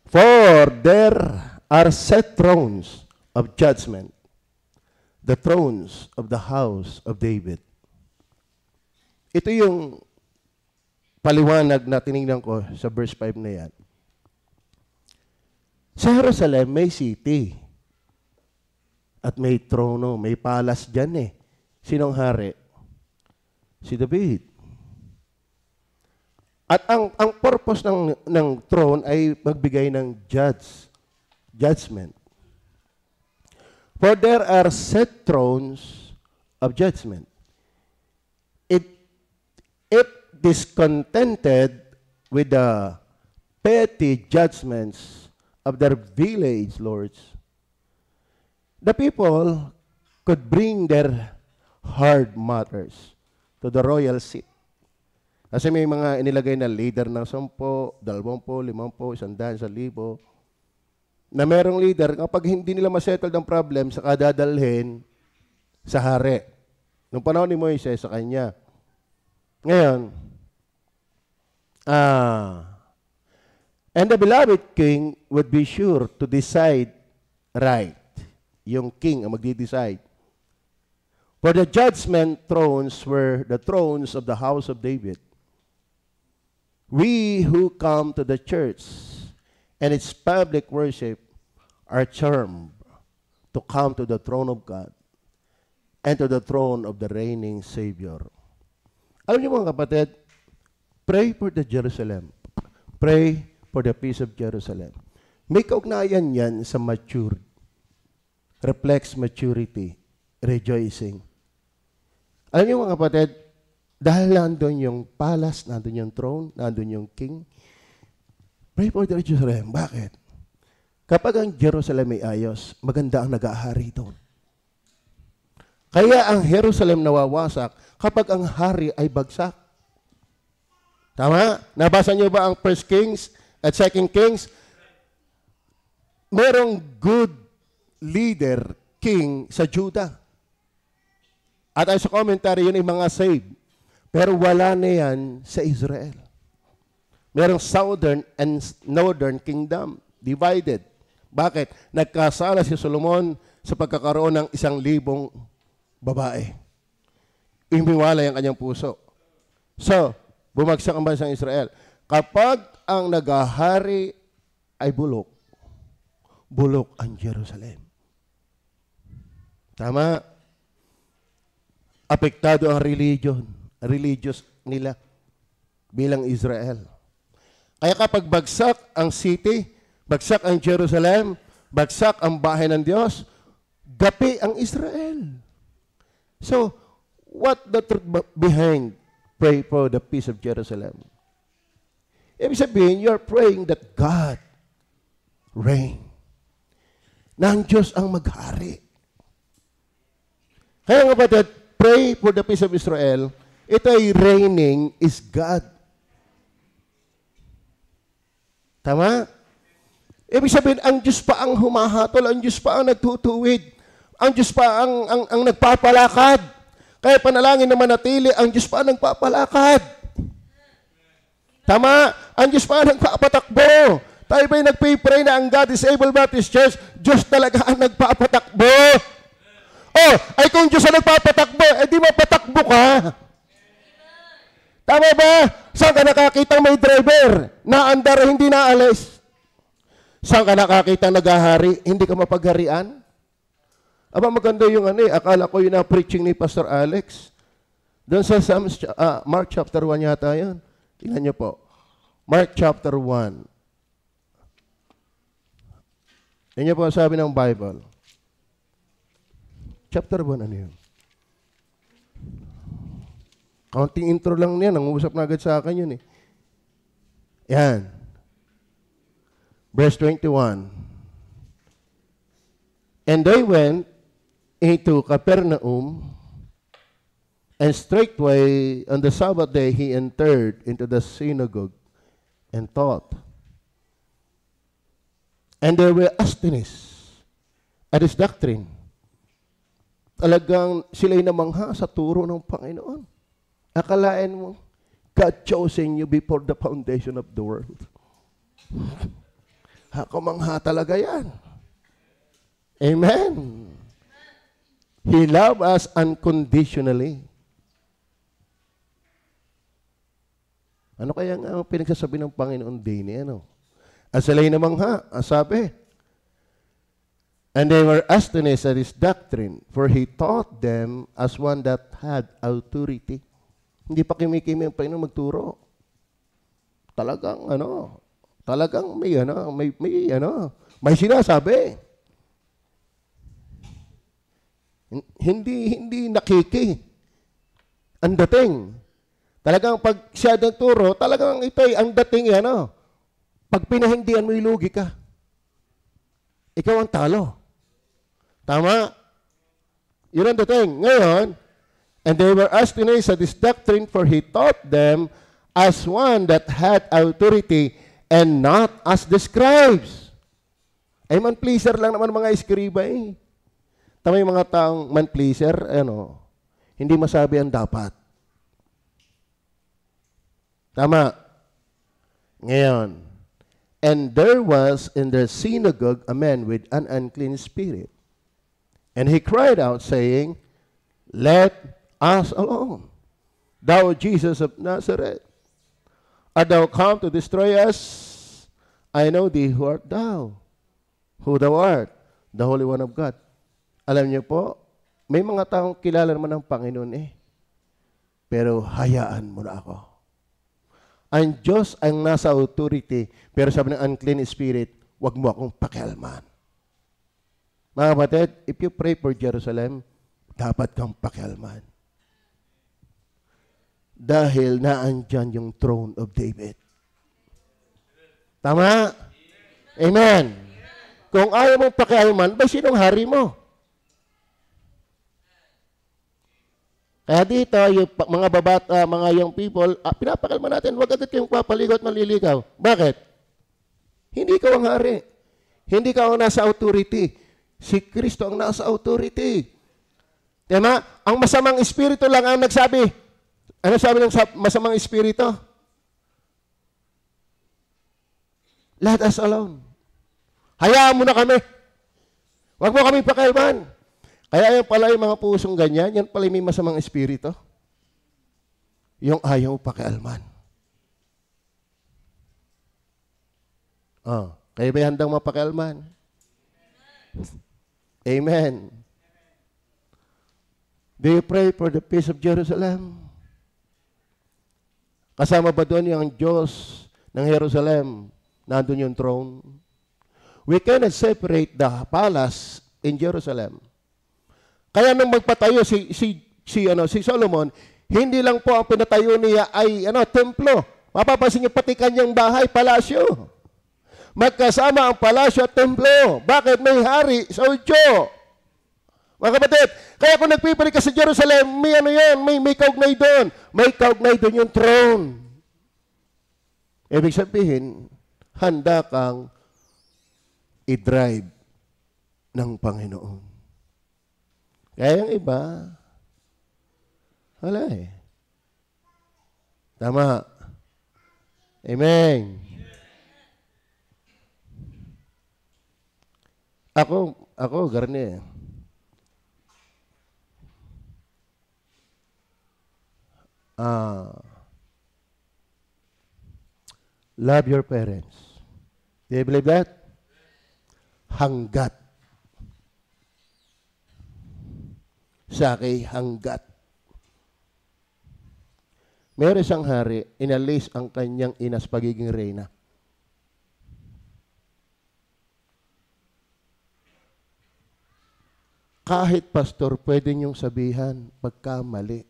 For there are set thrones of judgment, the thrones of the house of David. Ito yung paliwanag na tinignan ko sa verse 5 na yan. Sa Jerusalem, may city. At may trono, may palace dyan eh. Sinong hari? Si David. At ang purpose ng throne ay magbigay ng judgment. For there are set thrones of judgment. It discontented with the petty judgments of their village lords. The people could bring their hard matters to the royal seat. Kasi may mga inilagay na leader ng 10, 20, 50, 100, 1,000, na merong leader, kapag hindi nila masettle ang problem, saka dadalhin sa hari. Nung panahon ni Moises sa kanya. Ngayon, and the beloved king would be sure to decide right. Yung king ang magdi-decide. For the judgment thrones were the thrones of the house of David. We who come to the church and its public worship are charmed to come to the throne of God and to the throne of the reigning Savior. Alam niyo mga kapatid, pray for the Jerusalem. Pray for the peace of Jerusalem. May kaugnayan yan sa matured. Reflects maturity, rejoicing. Alam niyo mga kapatid, dahil nandun yung palace, nandun yung throne, nandun yung king, pray for the Jerusalem. Bakit? Kapag ang Jerusalem ay ayos, maganda ang nag-ahari doon. Kaya ang Jerusalem nawawasak kapag ang hari ay bagsak. Tama? Nabasa niyo ba ang 1 Kings at 2 Kings? Merong good leader, king sa Judah. At ay sa commentary, yun ay mga saved. Pero wala na yan sa Israel. Merong southern and northern kingdom, divided. Bakit? Nagkasala si Solomon sa pagkakaroon ng 1,000 babae. Imiwalay ang kanyang puso. So, bumagsak ang bansang Israel. Kapag ang nagahari ay bulok, bulok ang Jerusalem. Tama? Apektado ang religious nila bilang Israel. Kaya kapag bagsak ang city, bagsak ang Jerusalem, bagsak ang bahay ng Diyos, gapi ang Israel. So, what the truth behind pray for the peace of Jerusalem? Ibig sabihin, you're praying that God reign. Na ang Diyos ang maghari. Kaya nga ba that pray for the peace of Israel, ito ay reigning is God. Tama? Ibig sabihin, ang Diyos pa ang humahatol, ang Diyos pa ang nagtutuwid, ang Diyos pa ang nagpapalakad. Kaya panalangin na manatili, ang Diyos pa ang nagpapalakad. Tama? Ang Diyos pa ang nagpapatakbo. Tayo ba'y nagpipray na ang God is Able Baptist Church, Diyos talaga ang nagpapatakbo. Oh, ay kung Diyos ang nagpapatakbo, di mapatakbo ka. Tama ba? Saan ka nakakita may driver na andar hindi naalis? Saan ka nakakita naghahari, hindi ka mapagharian? Aba maganda yung akala ko yun na preaching ni Pastor Alex. Doon sa Mark chapter 1 yata yun. Tingnan niyo po. Mark chapter 1. Yan niyo po sabi ng Bible. Chapter 1, ano yun? Counting intro lang niya, nangusap na agad sa akin yun eh. Yan. Verse 21. And they went into Capernaum, and straightway on the Sabbath day he entered into the synagogue and taught. And they were astonished at his doctrine. Talagang sila'y namangha sa turo ng Panginoon. Akalain mo, God chosen you before the foundation of the world. Hakamangha talaga yan. Amen. He loved us unconditionally. Ano kaya nga pinagsasabi ng Panginoon din? Ano? Asalay namang sabi. And they were astonished at his doctrine, for he taught them as one that had authority. Hindi pa kimi-kimi ang Panginoon magturo. Talagang may sinasabi. Hindi nakiki. Ang dating. Talagang pag siya nagturo, talagang ito'y ang dating pag pinahindihan mo, ilugi ka. Ikaw ang talo. Tama? Yun ang dating. Ngayon, and they were astonished at his doctrine, for he taught them as one that had authority and not as the scribes. Ay, man-pleaser lang naman mga eskriba eh. Tama yung mga taong man-pleaser, hindi masabi ang dapat. Tama. Ngayon, and there was in the synagogue a man with an unclean spirit. And he cried out, saying, Let us alone. Thou, Jesus of Nazareth, art thou come to destroy us? I know thee who art thou, who thou art, the Holy One of God. Alam niyo po, may mga taong kilala naman ng Panginoon pero hayaan mo na ako. Ang Diyos ang nasa authority, pero sabi ng unclean spirit, wag mo akong pakialman. Mga kapatid, if you pray for Jerusalem, dapat kang pakialman. Dahil naandyan yung throne of David. Tama? Amen. Kung ayaw mong pakialman, ba sinong hari mo? Kaya dito, yung mga babata, mga young people, pinapakalma natin, huwag agad kayong papaligot, maliligaw. Bakit? Hindi ka ang hari. Hindi ka ang nasa authority. Si Kristo ang nasa authority. Diba? Ang masamang espiritu lang ang nagsabi. Ano sabi ng masamang espiritu? Let us alone. Hayaan mo na kami. Huwag mo kami pakialman. Kaya yan pala yung mga pusong ganyan, yan pala may masamang espiritu. Yung ayaw pakialman. Kayo ba handang mapakialman? Amen. Do you pray for the peace of Jerusalem? Kasama ba doon yung Diyos ng Jerusalem? Nandun yung throne? We cannot separate the palace in Jerusalem. Kaya nung magpatayo si Solomon, hindi lang po ang pinatayo niya ay templo. Mapapansin niyo pati kanyang bahay, palasyo. Magkasama ang palasyo at templo. Bakit? May hari sa udyo. Mga kapatid, kaya kung nagpipili ka sa Jerusalem, may kaugnay doon. May kaugnay doon yung throne. Ibig sabihin, handa kang i-drive ng Panginoon. Kaya yung iba, wala Tama. Amen. Ako, garne. Love your parents. Do you believe that? Hanggat. Sakay hanggat. Meron isang hari, inalis ang kanyang ina sa pagiging reyna. Kahit pastor, pwede niyong sabihan pagkamali.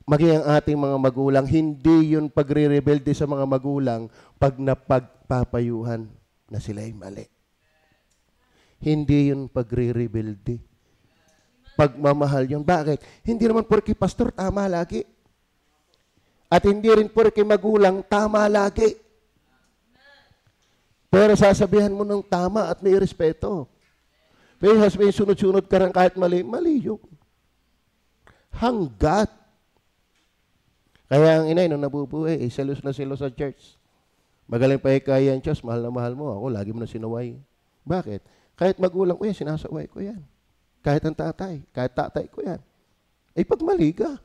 Maging ang ating mga magulang, hindi yun pagre-rebelde sa mga magulang pag napagpapayuhan na sila'y mali. Hindi yun pagre-rebelde. Pagmamahal yun. Bakit? Hindi naman porke pastor, tama lagi. At hindi rin porke magulang, tama lagi. Pero sasabihan mo ng tama at may respeto. Pero may sunod-sunod ka rin kahit mali, mali yun. Hanggat. Kaya ang inay, nung nabubuhay, selos na sila sa church. Magaling pa kaya ang Diyos, mahal na mahal mo. Ako, lagi mo na sinaway. Bakit? Kahit magulang ko yan, sinasaway ko yan. Kahit ang tatay, kahit tatay ko yan. Eh, pag mali ka.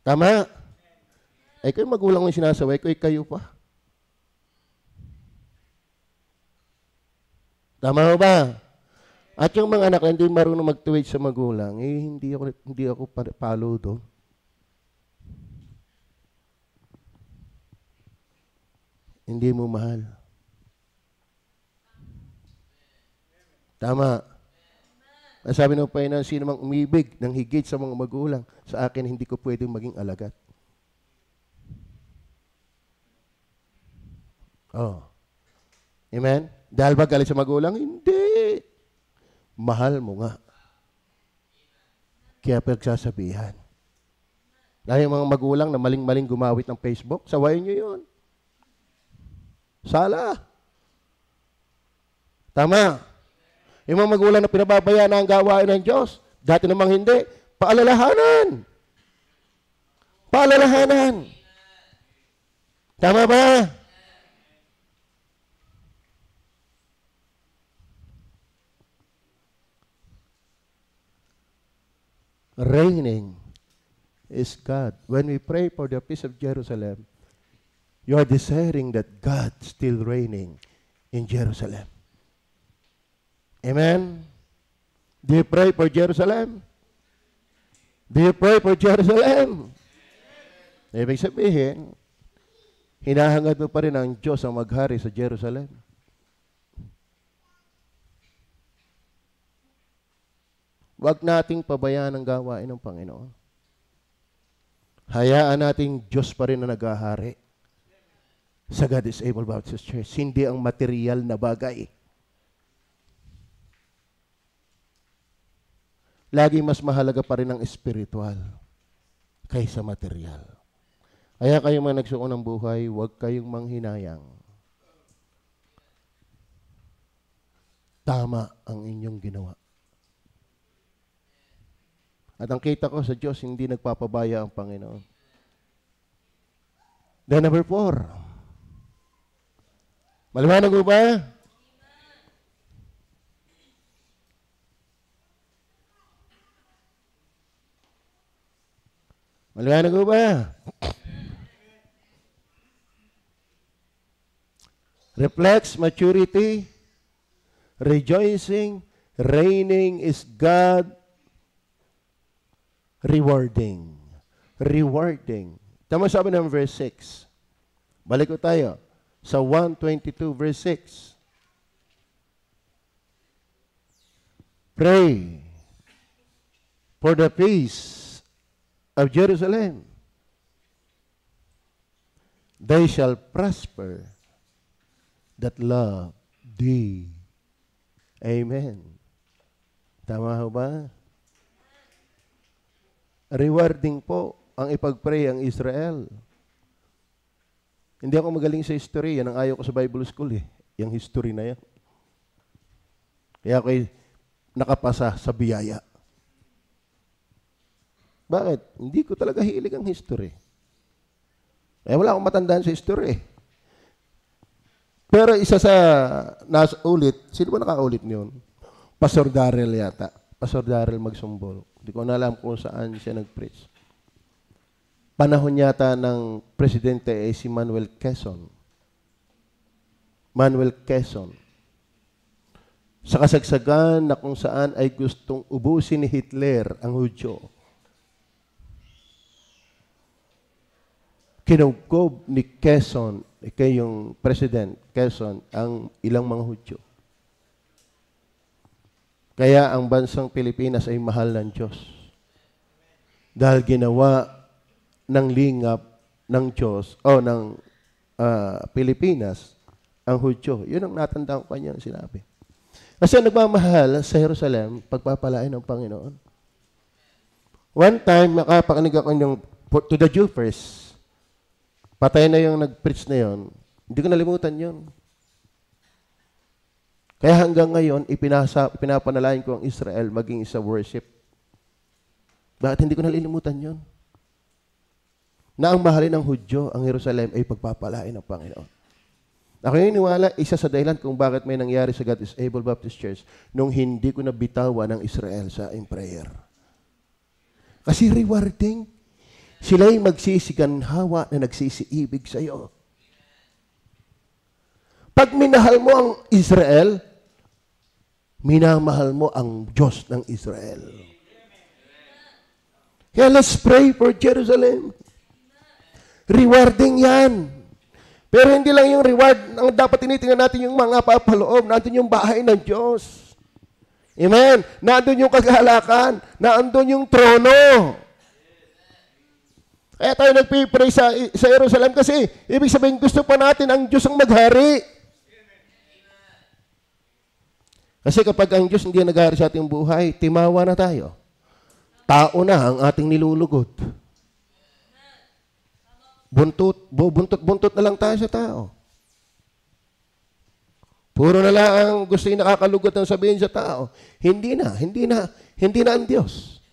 Tama? Eh, kayo magulang mo yung sinasaway ko, eh, kayo pa. Tama ba? At yung mga anak na hindi marunong magtuwid sa magulang, eh, hindi ako palo doon. Hindi mo mahal. Tama. Ang sabi ng Panginoon, sino mang umibig ng higit sa mga magulang, sa akin hindi ko pwedeng maging alagad. Oh. Amen? Dahil ba galit sa magulang? Hindi. Mahal mo nga. Kaya pagsasabihan. Dahil yung mga magulang na maling-maling gumawit ng Facebook, sawayin nyo yun. Sala. Tama. Yung mga magulang na pinababayaan ang gawain ng Diyos, dati namang hindi, paalalahanan. Paalalahanan. Tama ba? Reigning is God. When we pray for the peace of Jerusalem, you are desiring that God still reigning in Jerusalem. Amen? Do you pray for Jerusalem? Do you pray for Jerusalem? Ibig sabihin, hinahangad mo pa rin ang Diyos ang maghari sa Jerusalem. Huwag nating pabayaan ang gawain ng Panginoon. Hayaan nating Diyos pa rin na naghahari sa God is Able Baptist Church. Hindi ang material na bagay. Lagi mas mahalaga pa rin ang spiritual kaysa material. Kaya kayo mga nagsuko ng buhay, huwag kayong manghinayang. Tama ang inyong ginawa. At ang kita ko sa Diyos, hindi nagpapabaya ang Panginoon. Then number 4. Maliwanag mo ba? Maliwanag mo ba? Reflects maturity, rejoicing, reigning is God, rewarding. Rewarding. Tama sabi ng verse 6. Balik ko tayo sa 122 verse 6. Pray for the peace of Jerusalem. They shall prosper that love thee. Amen. Tama ho ba? Rewarding po ang ipag-pray ang Israel. Hindi ako magaling sa history. Yan ang ayaw ko sa Bible School eh. Yung history na yan. Kaya ako'y nakapasa sa biyaya. Bakit? Hindi ko talaga hilig ang history. Wala akong matandaan sa history. Pero isa sa nasa ulit, sino ba nakaulit niyon? Pastor Darrell yata. Pastor Darrell Magsumbol. Hindi ko na alam kung saan siya nag-preach. Panahon yata ng presidente ay si Manuel Quezon. Manuel Quezon. Sa kasagsagan na kung saan ay gustong ubusin ni Hitler ang Hudyo. Kinugkob ni Quezon, yung president Quezon, ang ilang mga Hudyo. Kaya ang bansang Pilipinas ay mahal ng Diyos. Dahil ginawa ng lingap ng Diyos o ng Pilipinas ang Hudyo. Yun ang natandaan ko kanya sinabi. Kasi nagmamahal sa Jerusalem, pagpapalain ng Panginoon. One time, makapakinig ako ng to the Jew first. Patay na yung nag-preach na yon. Hindi ko nalimutan yon. Kaya hanggang ngayon, pinapanalangin ko ang Israel maging isa worship. Bakit hindi ko nalilimutan yon? Na ang mahalin ng Hudyo, ang Jerusalem ay pagpapalain ng Panginoon. Ako naniniwala, isa sa dahilan kung bakit may nangyari sa God is Able Baptist Church nung hindi ko nabitawan ng Israel sa in prayer. Kasi rewarding. Sila'y magsisiganhawa na nagsisiibig sa iyo. Pag minahal mo ang Israel, minamahal mo ang Diyos ng Israel. Kaya let's pray for Jerusalem. Rewarding yan. Pero hindi lang yung reward. Ang dapat tinitingnan natin yung mga papaloob. Nandun yung bahay ng Diyos. Amen. Nandun yung kagalakan. Nandun yung trono. Kaya tayo nagpipray sa Jerusalem kasi ibig sabihin gusto pa natin ang Diyos ang maghari. Kasi kapag ang Diyos hindi naghari sa ating buhay, timawa na tayo. Tao na ang ating nilulugod. Buntot na lang tayo sa tao. Puro na lang ang gusto yung nakakalugod ng sabihin sa tao. Hindi na ang Diyos.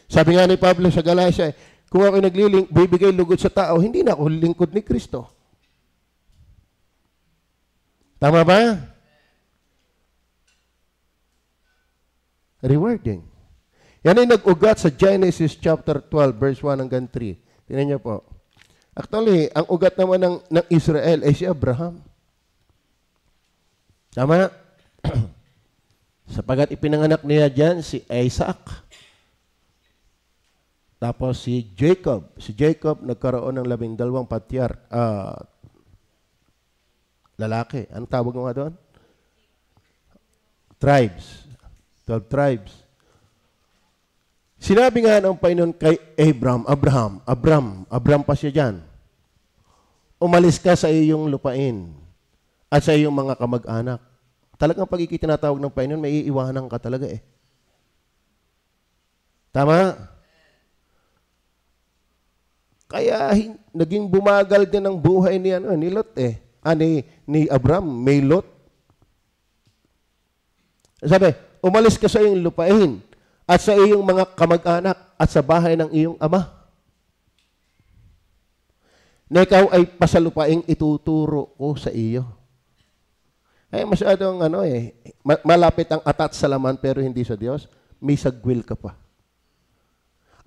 Sabi nga ni Pablo sa Galatia, kung ako bibigay lugod sa tao, hindi na ako lingkod ni Kristo. Tama ba? Rewarding. Yan ay nag-ugat sa Genesis chapter 12, verse 1 hanggang 3. Tingnan niyo po. Actually, ang ugat naman ng Israel ay si Abraham. Tama? Sapagat ipinanganak niya dyan si Isaac. Tapos si Jacob. Si Jacob nagkaroon ng 12 lalaki. Anong tawag mo nga doon? Tribes. 12 tribes. Sinabi nga ng Panginoon kay Abram pa siya dyan. Umalis ka sa iyong lupain at sa iyong mga kamag-anak. Talagang pag ikitinatawag ng Panginoon, may iiwanan ka talaga eh. Tama? Kaya naging bumagal din ang buhay ni Lot eh. Ni Abram, may Lot. Sabi, umalis ka sa iyong lupain at sa iyong mga kamag-anak at sa bahay ng iyong ama. Na ikaw ay pasalupaing ituturo ko sa iyo. Ay masyadong malapit ang attach sa laman pero hindi sa Diyos. May sagwil ka pa.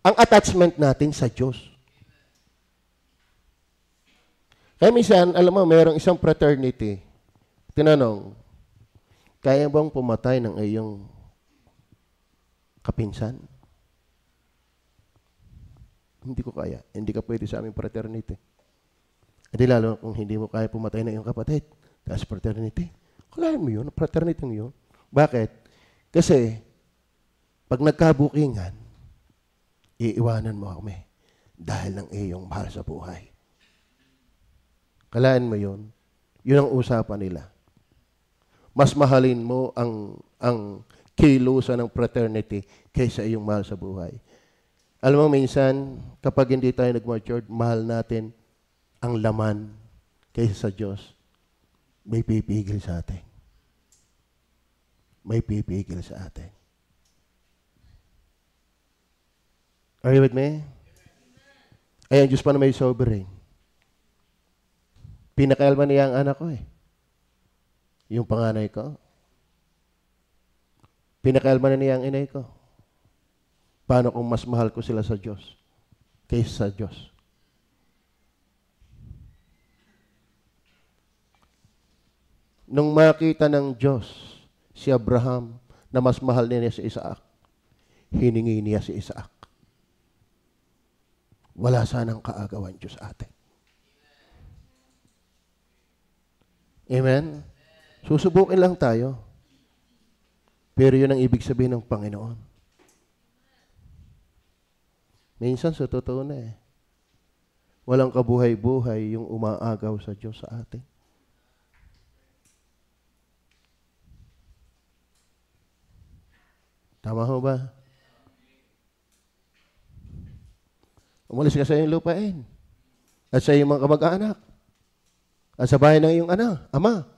Ang attachment natin sa Diyos. Kaya minsan, alam mo, mayroong isang fraternity. Tinanong, kaya bang pumatay ng iyong kapinsan? Hindi ko kaya. Hindi ka pwede sa aming fraternity. Hindi lalo kung hindi mo kaya pumatay ng iyong kapatid. Tapos fraternity. Kalahin mo yun, fraternity mo yun. Bakit? Kasi, pag nagkabukingan, iiwanan mo kami dahil ng iyong mahal sa buhay. Kalahin mo yun. Yun ang usapan nila. Mas mahalin mo ang kilusan ng fraternity kaysa iyong mahal sa buhay. Alam mo, minsan, kapag hindi tayo nag-matured, mahal natin ang laman kaysa sa Diyos. May pipigil sa atin. May pipigil sa atin. Are you with me? Ay, ang Diyos pa na may sovereign. Pinakailman niya ang anak ko eh. Yung panganay ko. Pinakailman na niya ang inay ko. Paano kung mas mahal ko sila sa Diyos kaysa sa Diyos? Nung makita ng Diyos si Abraham na mas mahal niya si Isaac, hiningi niya si Isaac. Wala sanang kaagawan Diyos atin. Amen? Susubukin lang tayo. Pero yun ang ibig sabihin ng Panginoon. Minsan sa totoo na eh. Walang kabuhay-buhay yung umaagaw sa Diyos sa atin. Tama ho ba? Umalis ka sa iyong lupain. at sa iyong mga kamag-anak, at sa bahay ng iyong ama,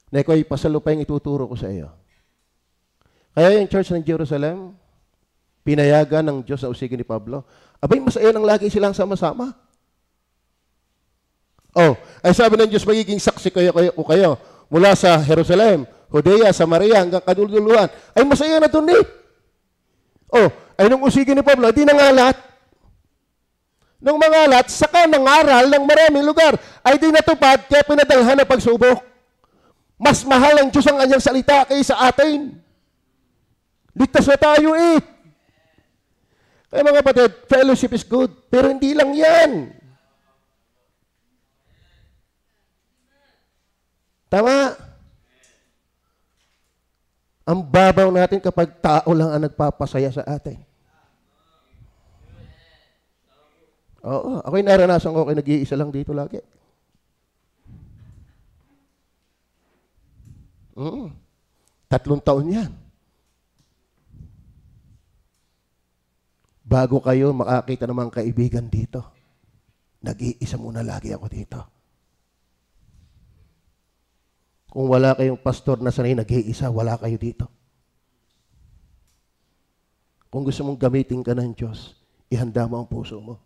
na ikaw ay pasalupay ang ituturo ko sa iyo. Kaya yung church ng Jerusalem, pinayagan ng Diyos sa usigin ni Pablo, abay, masaya nang lagi silang sama-sama. Oh, ay sabi ng Diyos, magiging saksi kayo mula sa Jerusalem, Judea, Samaria, hanggang kadululuhan. Ay, masaya na doon eh. Oh, ay nung usigin ni Pablo, di nangalat. Nung mangalat, saka nangaral ng maraming lugar, ay di natupad, kaya pinadalhan ng pagsubok. Mas mahal ang Diyos ang kanyang salita kaysa atin. Ligtas na tayo eh. Kaya mga kapatid, fellowship is good, pero hindi lang yan. Tama? Ang babaw natin kapag tao lang ang nagpapasaya sa atin. Oo, ako'y naranasan ko, ako'y nag-iisa lang dito lagi. 3 taon yan. Bago kayo makakita ng mga kaibigan dito, nag-iisa muna lagi ako dito. Kung wala kayong pastor na sanay nag-iisa, wala kayo dito. Kung gusto mong gamitin ka ng Diyos, ihanda mo ang puso mo.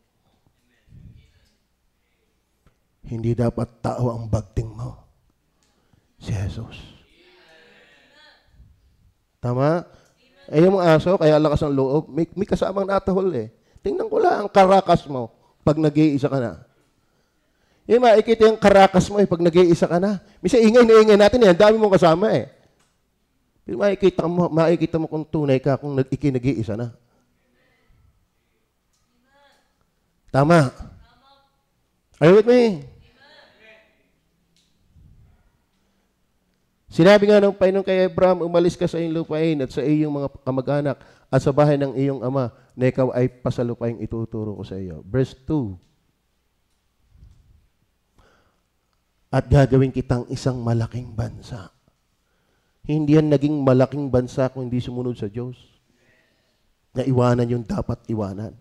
Hindi dapat tao ang bagting mo. Si Jesus. Tama? Eh yung mga aso, kaya lakas ng loob, may kasamang natahol eh. Tingnan ko lang ang karakas mo pag nag-iisa ka na. Yung makikita yung karakas mo eh pag nag-iisa ka na. Misa ingay na ingay natin eh, ang dami mong kasama eh. Pero makikita mo kung tunay ka kung nag-iisa na. Tama? Are you with me? Sinabi nga ng Panginoon kay Abraham, umalis ka sa iyong lupain at sa iyong mga kamag-anak at sa bahay ng iyong ama na ikaw ay pasalupaing ituturo ko sa iyo. Verse 2. At gagawin kitang isang malaking bansa. Hindi yan naging malaking bansa kung hindi sumunod sa Diyos. Naiwanan yung dapat iwanan.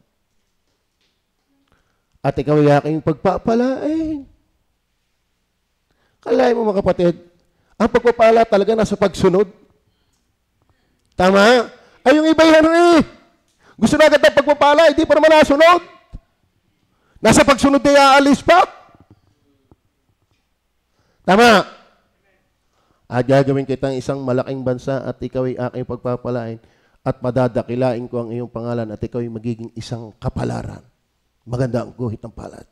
At ikaw ay aking pagpapalain. Kalahin mo mga kapatid, ang pagpapala talaga nasa pagsunod. Tama? Ay yung iba yan eh. Gusto na agad ang pagpapala, hindi pa naman nasunod. Nasa pagsunod na aalis pa. Tama? At gagawin kitang isang malaking bansa at ikaw ay aking pagpapalain at madadakilain ko ang iyong pangalan at ikaw ay magiging isang kapalaran. Maganda ang guhit ng palad.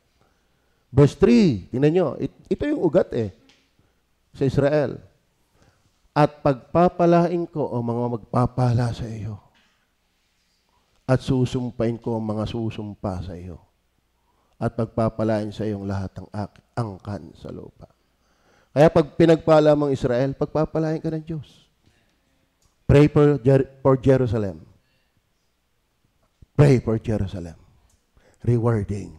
Verse 3, tingnan nyo, ito yung ugat eh, sa Israel. At pagpapalain ko ang mga magpapala sa iyo at susumpain ko ang mga susumpa sa iyo at pagpapalain sa iyong lahat ng angkan sa lupa. Kaya pag pinagpala mong Israel, pagpapalain ka ng Diyos. Pray for Jerusalem. Pray for Jerusalem. Rewarding.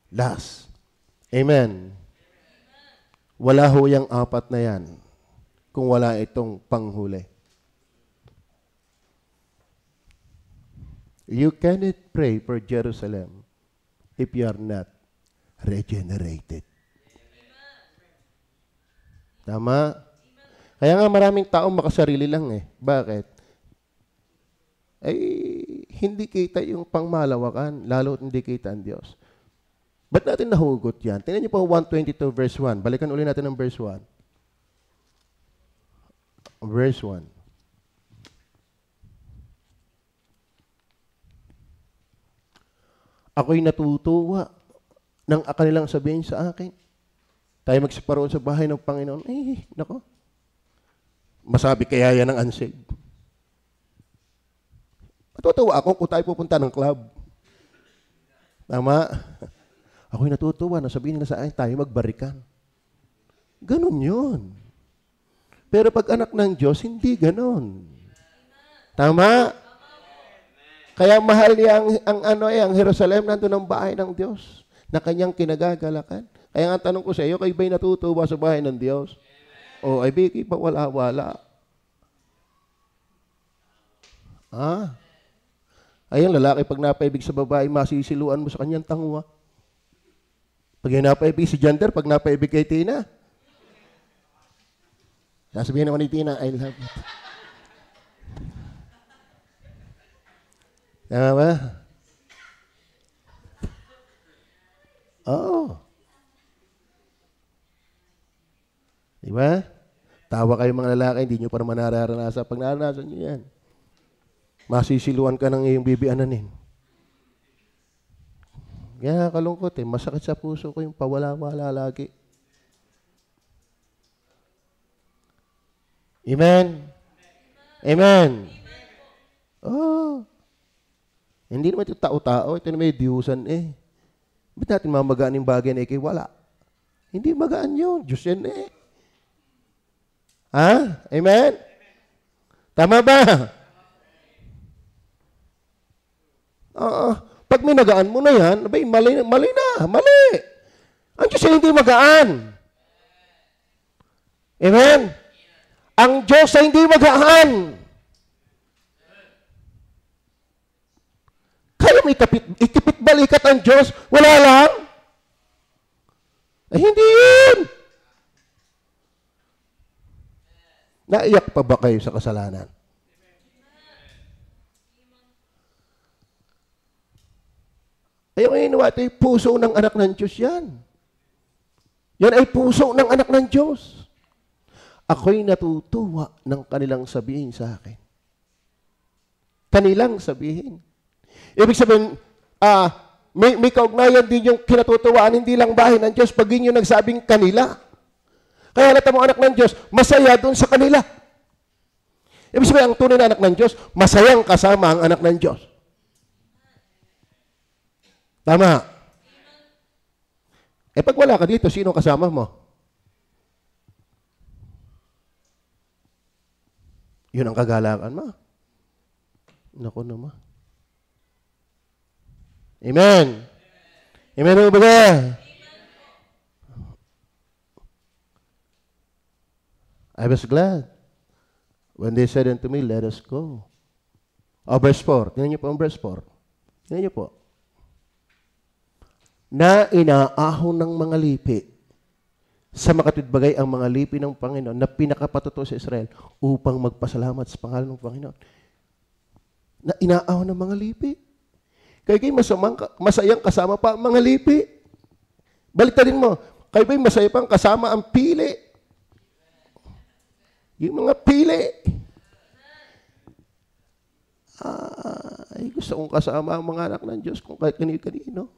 Last. Amen. Wala ho yung 4 na yan kung wala itong panghuli. You cannot pray for Jerusalem if you are not regenerated. Tama? Kaya nga maraming tao makasarili lang eh. Bakit? Ay, hindi kita yung pangmalawakan, lalo hindi kita ang Diyos. Ba't natin nahugot yan? Tingnan niyo po 122 verse 1. Balikan ulit natin ang verse 1. Verse 1. Ako'y natutuwa ng kanilang sabihin sa akin. Tayo magsiparoon sa bahay ng Panginoon. Eh, nako. Masabi kaya yan ng unsaved. Matutuwa ako kung tayo pupunta ng club. Tama? Ako'y natutuwa na sabihin nila sa akin, tayo magbarikan. Ganon yun. Pero pag anak ng Diyos, hindi ganon. Tama? Kaya mahal niya ang Jerusalem, nandun ang bahay ng Diyos na kanyang kinagagalakan. Kaya nga tanong ko sa iyo, kayo ba'y natutuwa sa bahay ng Diyos? O ay biki pa wala-wala. Ayun, lalaki pag napaibig sa babae, masisiluan mo sa kanyang tangwa. Pag yung napaibig si Jander, pag napaibig kay Tina, sasabihin naman ni Tina, I love you. Tama ba? Oo. Diba? Tawa kayo mga lalaki, hindi nyo pa naman nararanasan. Pag nararanasan nyo yan, masisiluan ka ng iyong bibiananin. Kaya kalungkot eh. Masakit sa puso ko yung pawala-wala lagi. Amen? Amen? Oh. Hindi naman ito tao-tao. Ito naman yung Diyusan eh. Ba't natin mamagaan yung bagay na wala? Hindi magaan yun. Diyos yan eh. Ha? Amen? Tama ba? Oo. Pag minagaan mo na yan, abay, mali na. Mali. Ang Diyos ay hindi magaan. Amen? Ang Diyos ay hindi magaan. Kaya mo ikipit balikat ang Diyos, wala lang. Ay, hindi yun. Naiyak pa ba kayo sa kasalanan? Ayaw ngayon nawa, ito ay puso ng anak ng Diyos yan. Yan ay puso ng anak ng Diyos. Ako'y natutuwa ng kanilang sabihin sa akin. Kanilang sabihin. Ibig sabihin, may kaugnayan din yung kinatutuwaan, hindi lang bahay ng Diyos, pag yun yung nagsabing kanila. Kaya halata mo anak ng Diyos, masaya doon sa kanila. Ibig sabihin, ang tunay na anak ng Diyos, masayang kasama ang anak ng Diyos. Tama. Eh pag wala ka dito, sino kasama mo? Yun ang kagalakan mo. Naku naman. Amen. Amen o ba? I was glad when they said unto me, let us go. Verse 4. Tingnan niyo po ang verse 4. Tingnan niyo po. Na inaahon ng mga lipi sa makatwidbagay ang mga lipi ng Panginoon na pinakapatuto sa Israel upang magpasalamat sa pangalan ng Panginoon. Na inaahon ng mga lipi. Kaya kayo masayang kasama pa ang mga lipi. Baliktarin mo, kayo ba'y masaya pang kasama ang pili? Yung mga pili. Ay, gusto kong kasama ang mga anak ng Diyos kung kahit kanino.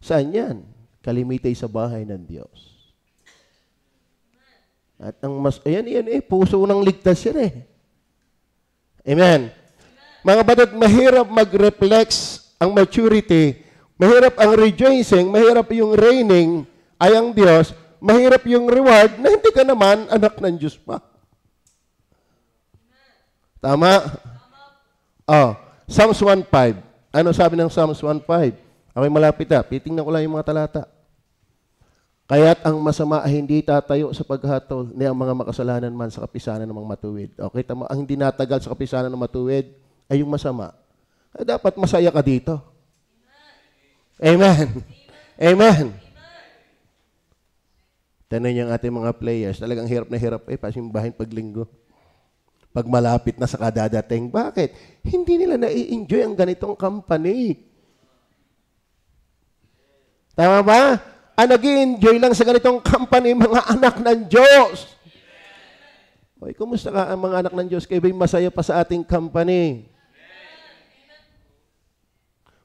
Saan yan? Kalimitay sa bahay ng Diyos. At ang ayan puso ng ligtas yan eh. Amen. Mga batid, mahirap mag-reflex ang maturity, mahirap ang rejoicing, mahirap yung reigning ay ang Diyos, mahirap yung reward na hindi ka naman anak ng Diyos pa. Tama? Psalms 1:5. Ano sabi ng Psalms 1:5? Ako'y malapit na. Titingnan ko lang yung mga talata. Kaya't ang masama ay hindi tatayo sa paghatol ni ang mga makasalanan man sa kapisanan ng mga matuwid. Okay, tama. Ang hindi natagal sa kapisanan ng matuwid ay yung masama. Ay, dapat masaya ka dito. Amen. Amen. Tanan yung ating mga players. Talagang hirap na hirap pasimbahin paglinggo. Pag malapit na sa kadadating. Bakit? Hindi nila nai-enjoy ang ganitong company. Tama ba? Nag-i-enjoy lang sa ganitong company mga anak ng Diyos. Oy, kumusta ka ang mga anak ng Diyos? Kayo ba'y masaya pa sa ating company?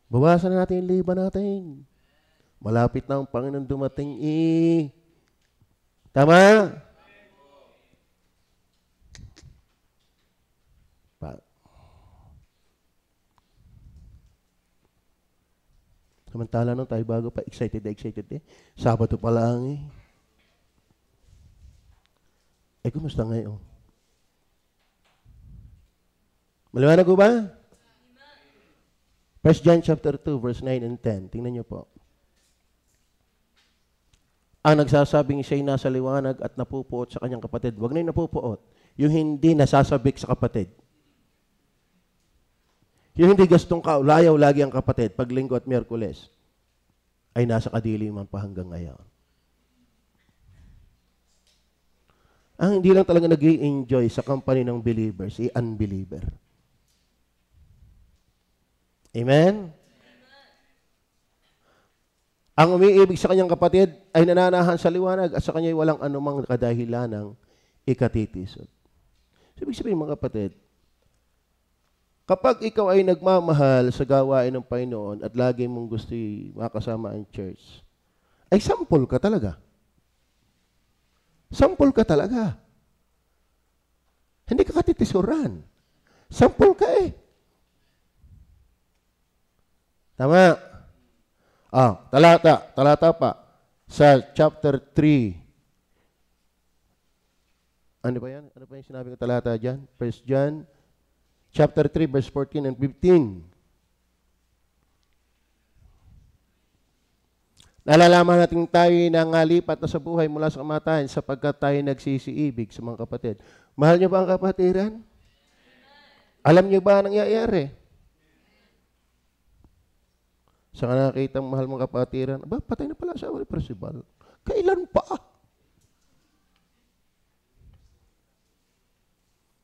Bawasan na natin yung liba natin. Malapit na ang Panginoon dumating Tama? Samantala nung tayo bago pa, excited eh. Sabado pa lang kumusta ngayon? Maliwanag ko ba? 1 John chapter 2, verse 9 and 10. Tingnan niyo po. Ang nagsasabing siya'y nasa liwanag at napupuot sa kanyang kapatid. Huwag na yung napupuot. Yung hindi nasasabik sa kapatid. Yung hindi gastong kaulayaw lagi ang kapatid pag Linggo at Miyerkules. ay nasa kadiliman pa hanggang ngayon. Ang hindi lang talaga nag-i-enjoy sa company ng believers, unbeliever. Amen? Ang umiibig sa kanyang kapatid ay nananahan sa liwanag at sa kanya ay walang anumang kadahilan ng ikatitisod. So, ibig sabihin mga kapatid, kapag ikaw ay nagmamahal sa gawain ng Panginoon at lagi mong gusto makasama ang church, ay sample ka talaga. Sample ka talaga. Hindi ka katitisuran. Sample ka eh. Tama. Talata pa. Sa chapter 3. Ano ba yan? Ano pa yung sinabi ko talata dyan? 1 John, chapter 3, verse 14 and 15. Nalalaman natin tayo nangalipat na sa buhay mula sa kamatayan sapagkat tayo nagsisiibig sa mga kapatid. Mahal niyo ba ang kapatiran? Alam niyo ba ang nangyayari? Sa nakakita mahal mong kapatiran, aba, patay na pala sa ni Percival. Kailan pa?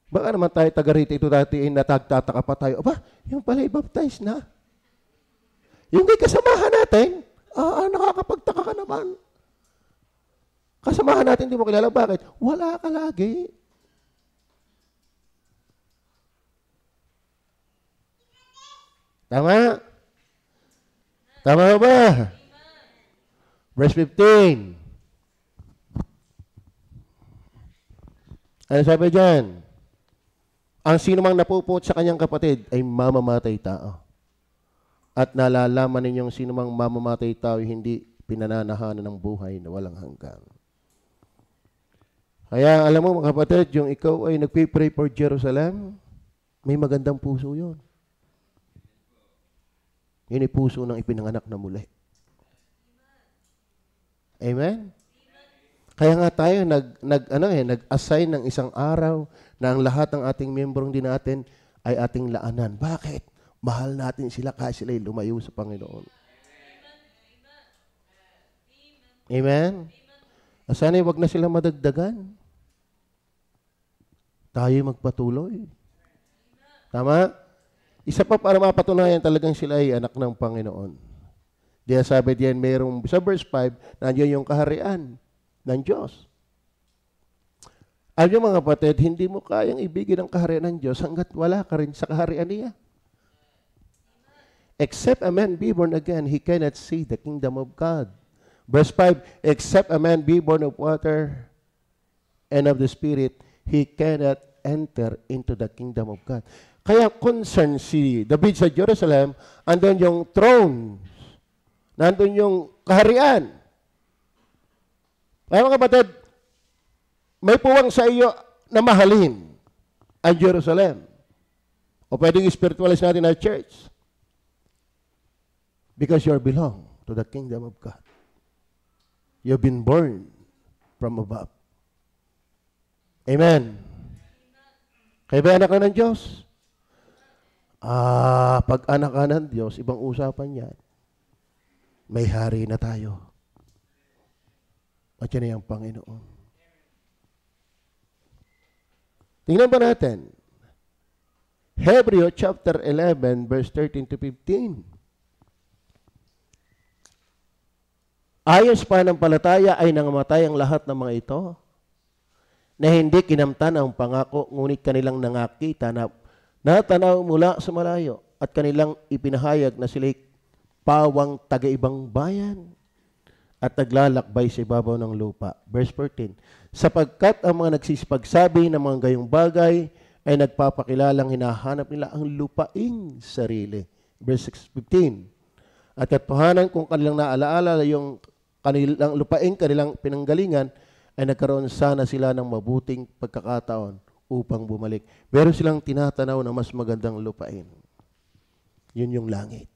Baka naman tayo taga rito ito dati ay natagtataka pa tayo. Aba, yung pala i-baptize na. Yung kay kasamahan natin, nakakapagtaka ka naman. Kasamahan natin, hindi mo kilala. Bakit? Wala ka lagi. Tama? Tama ba? Verse 15. Ano sabi dyan? Ang sino mang napuput sa kanyang kapatid ay mamamatay tao. At nalalaman ninyong sino mang mamamatay tao ay hindi pinananahanan ng buhay na walang hanggan. Kaya alam mo mga kapatid, yung ikaw ay nagpipray for Jerusalem, may magandang puso yun. Yun ay puso ng ipinanganak na muli. Amen? Kaya nga tayo nag-assign ng isang araw na ang lahat ng ating membrong din natin ay ating laanan. Bakit? Mahal natin sila kahit sila lumayo sa Panginoon. Amen? Sana'y wag na sila madagdagan. Tayo magpatuloy. Tama? Isa pa para mapatunayan talagang sila ay anak ng Panginoon. Diya sabi diyan, mayroong, sa verse 5, nandiyan yung kaharian ng Diyos. Alam niyo mga kapatid, hindi mo kayang ibigin ang kaharian ng Diyos hanggat wala ka rin sa kaharian niya. Except a man be born again, he cannot see the kingdom of God. Verse 5, except a man be born of water and of the Spirit, he cannot enter into the kingdom of God. Kaya concern si David sa Jerusalem, andun yung throne, nandun yung kaharian. Kaya mga kapatid, may puwang sa iyo na mahalin ang Jerusalem. O pwedeng spiritualize natin ang church. Because you belong to the kingdom of God. You've been born from above. Amen. Kaya ba anak ka ng Diyos? Pag anak ka ng Diyos, ibang usapan yan. May hari na tayo. At yan ay ang Panginoon. Tingnan ba natin? Hebreo chapter 11, verse 13 to 15. Ayon sa pananampalataya ay nangamatay ang lahat ng mga ito na hindi kinamtan ang pangako, ngunit kanilang nangakita na natanaw mula sa malayo at kanilang ipinahayag na sila'y pawang taga-ibang bayan at naglalakbay sa ibabaw ng lupa. Verse 14, sapagkat ang mga nagsisipagsabi ng mga gayong bagay ay nagpapakilalang hinahanap nila ang lupaing sarili. Verse 15, at katotohanan kung kanilang naalaala yung kanilang lupaing, kanilang pinanggalingan, ay nagkaroon sana sila ng mabuting pagkakataon upang bumalik. Meron silang tinatanaw na mas magandang lupain. Yun yung langit.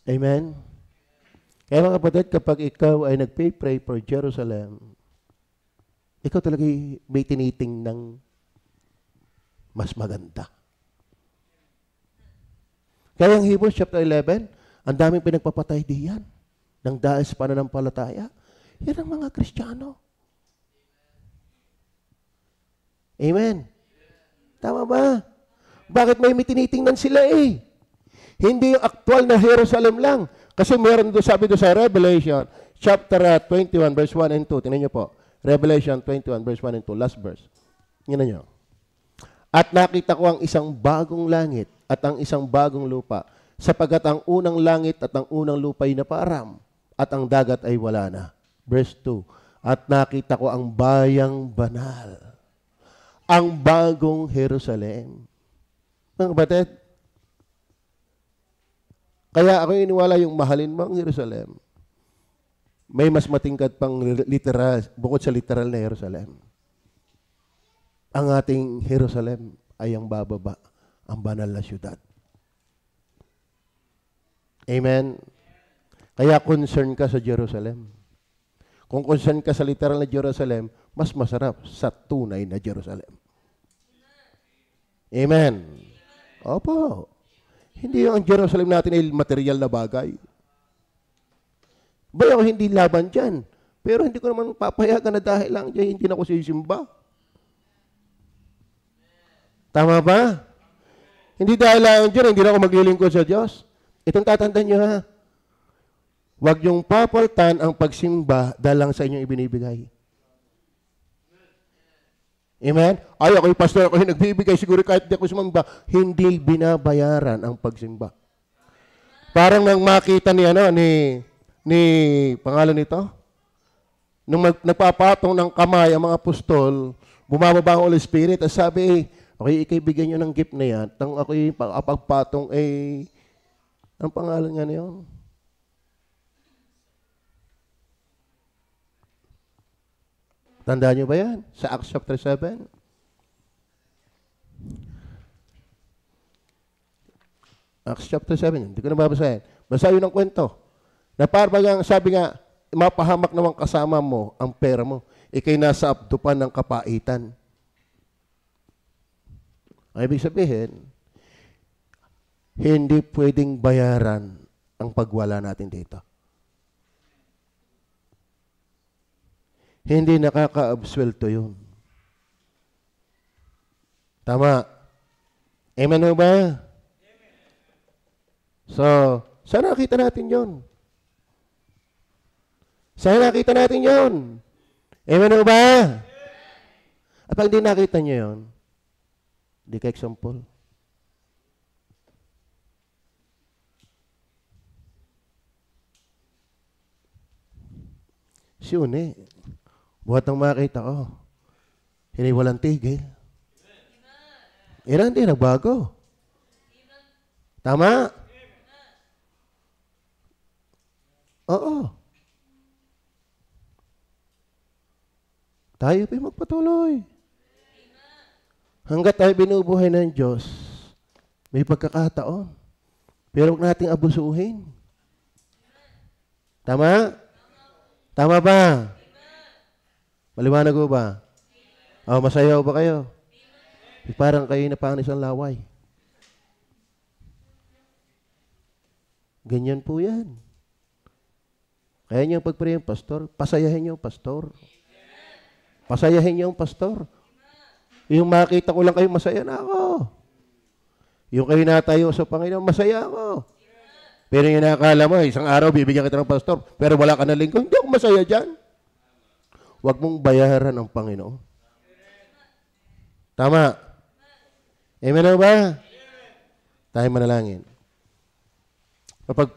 Amen? Kaya mga kapatid, kapag ikaw ay nagpray for Jerusalem, ikaw talaga may tiniting ng mas maganda. Kaya ang Hebrews chapter 11, Ang daming pinagpapatay diyan ng dahil sa pananampalataya. Yan ang mga Kristiyano. Amen. Tama ba? Bakit may tinitingnan sila eh? Hindi yung actual na Jerusalem lang. Kasi meron doon, sabi doon sa Revelation, chapter 21, verse 1 and 2. Tingnan nyo po. Revelation 21, verse 1 and 2. Last verse. Tingnan nyo. At nakita ko ang isang bagong langit at ang isang bagong lupa, sapagat ang unang langit at ang unang lupa ay naparam, at ang dagat ay wala na. Verse 2. At nakita ko ang bayang banal, ang bagong Jerusalem. Mga kapatid, kaya ako iniwala yung mahalin mo ang Jerusalem. May mas matingkad pang literal, bukod sa literal na Jerusalem. Ang ating Jerusalem ay ang bababa, ang banal na syudad. Amen? Kaya concern ka sa Jerusalem. Kung concern ka sa literal na Jerusalem, mas masarap sa tunay na Jerusalem. Amen? Opo. Hindi yung Jerusalem natin ay material na bagay. Ba ako hindi laban dyan. Pero hindi ko naman papayagan na dahil lang dyan, hindi na ako sisimba. Tama ba? Hindi dahil lang dyan, hindi na ako maglilingkod sa Diyos. Itong tatandaan nyo ha. Huwag yung papaltan ang pagsimba dahil lang sa inyong ibinibigay. Amen? Ay, ako'y pastor, ako'y nagbibigay. Siguro kahit di ako sumamba, hindi binabayaran ang pagsimba. Parang nang makita ni pangalan nito, nung nagpapatong ng kamay ang mga apostol, bumababa ang Holy Spirit, at sabi, okay, ikibigyan nyo ng gift na yan, tang ako'y pagpatong, ang pangalan nga niyon? Tandaan nyo ba yan? Sa Acts chapter 7? Acts chapter 7, hindi ko na babasahin. Basta yun ang kwento. Na parang sabi nga, mapahamak naman kasama mo ang pera mo. Ikay nasa abdupan ng kapaitan. Ang ibig sabihin, hindi pwedeng bayaran ang pagwala natin dito. Hindi nakaka-absuelto yun. Tama. Amen o ba? So, saan nakita natin yun? Saan nakita natin yun? Amen o ba? At pag di nakita nyo yun, di ka example. Si Une, buhat ng makita ko, hindi walang tigil. Ilan din, nagbago. Tama? Oo. Tayo pa magpatuloy. Hanggat tayo binubuhay ng Diyos, may pagkakataon. Pero huwag nating abusuhin. Tama? Tama ba? Maliwanag ko ba? O, masayaw ba kayo? Parang kayo na pang isang laway. Ganyan po yan. Kaya niyo pag-pray yung pastor, pasayahin niyo yung pastor. Pasayahin niyo yung pastor. Yung makita ko lang kayo, masaya na ako. Yung kayo natayo sa Panginoon, masaya ako. Pero yung nakakala mo, isang araw bibigyan kita ng pastor, pero wala ka na lingkod, hindi ako masaya dyan. Huwag mong bayaran ang Panginoon. Tama. Amen o ba? Tayo manalangin. Kapag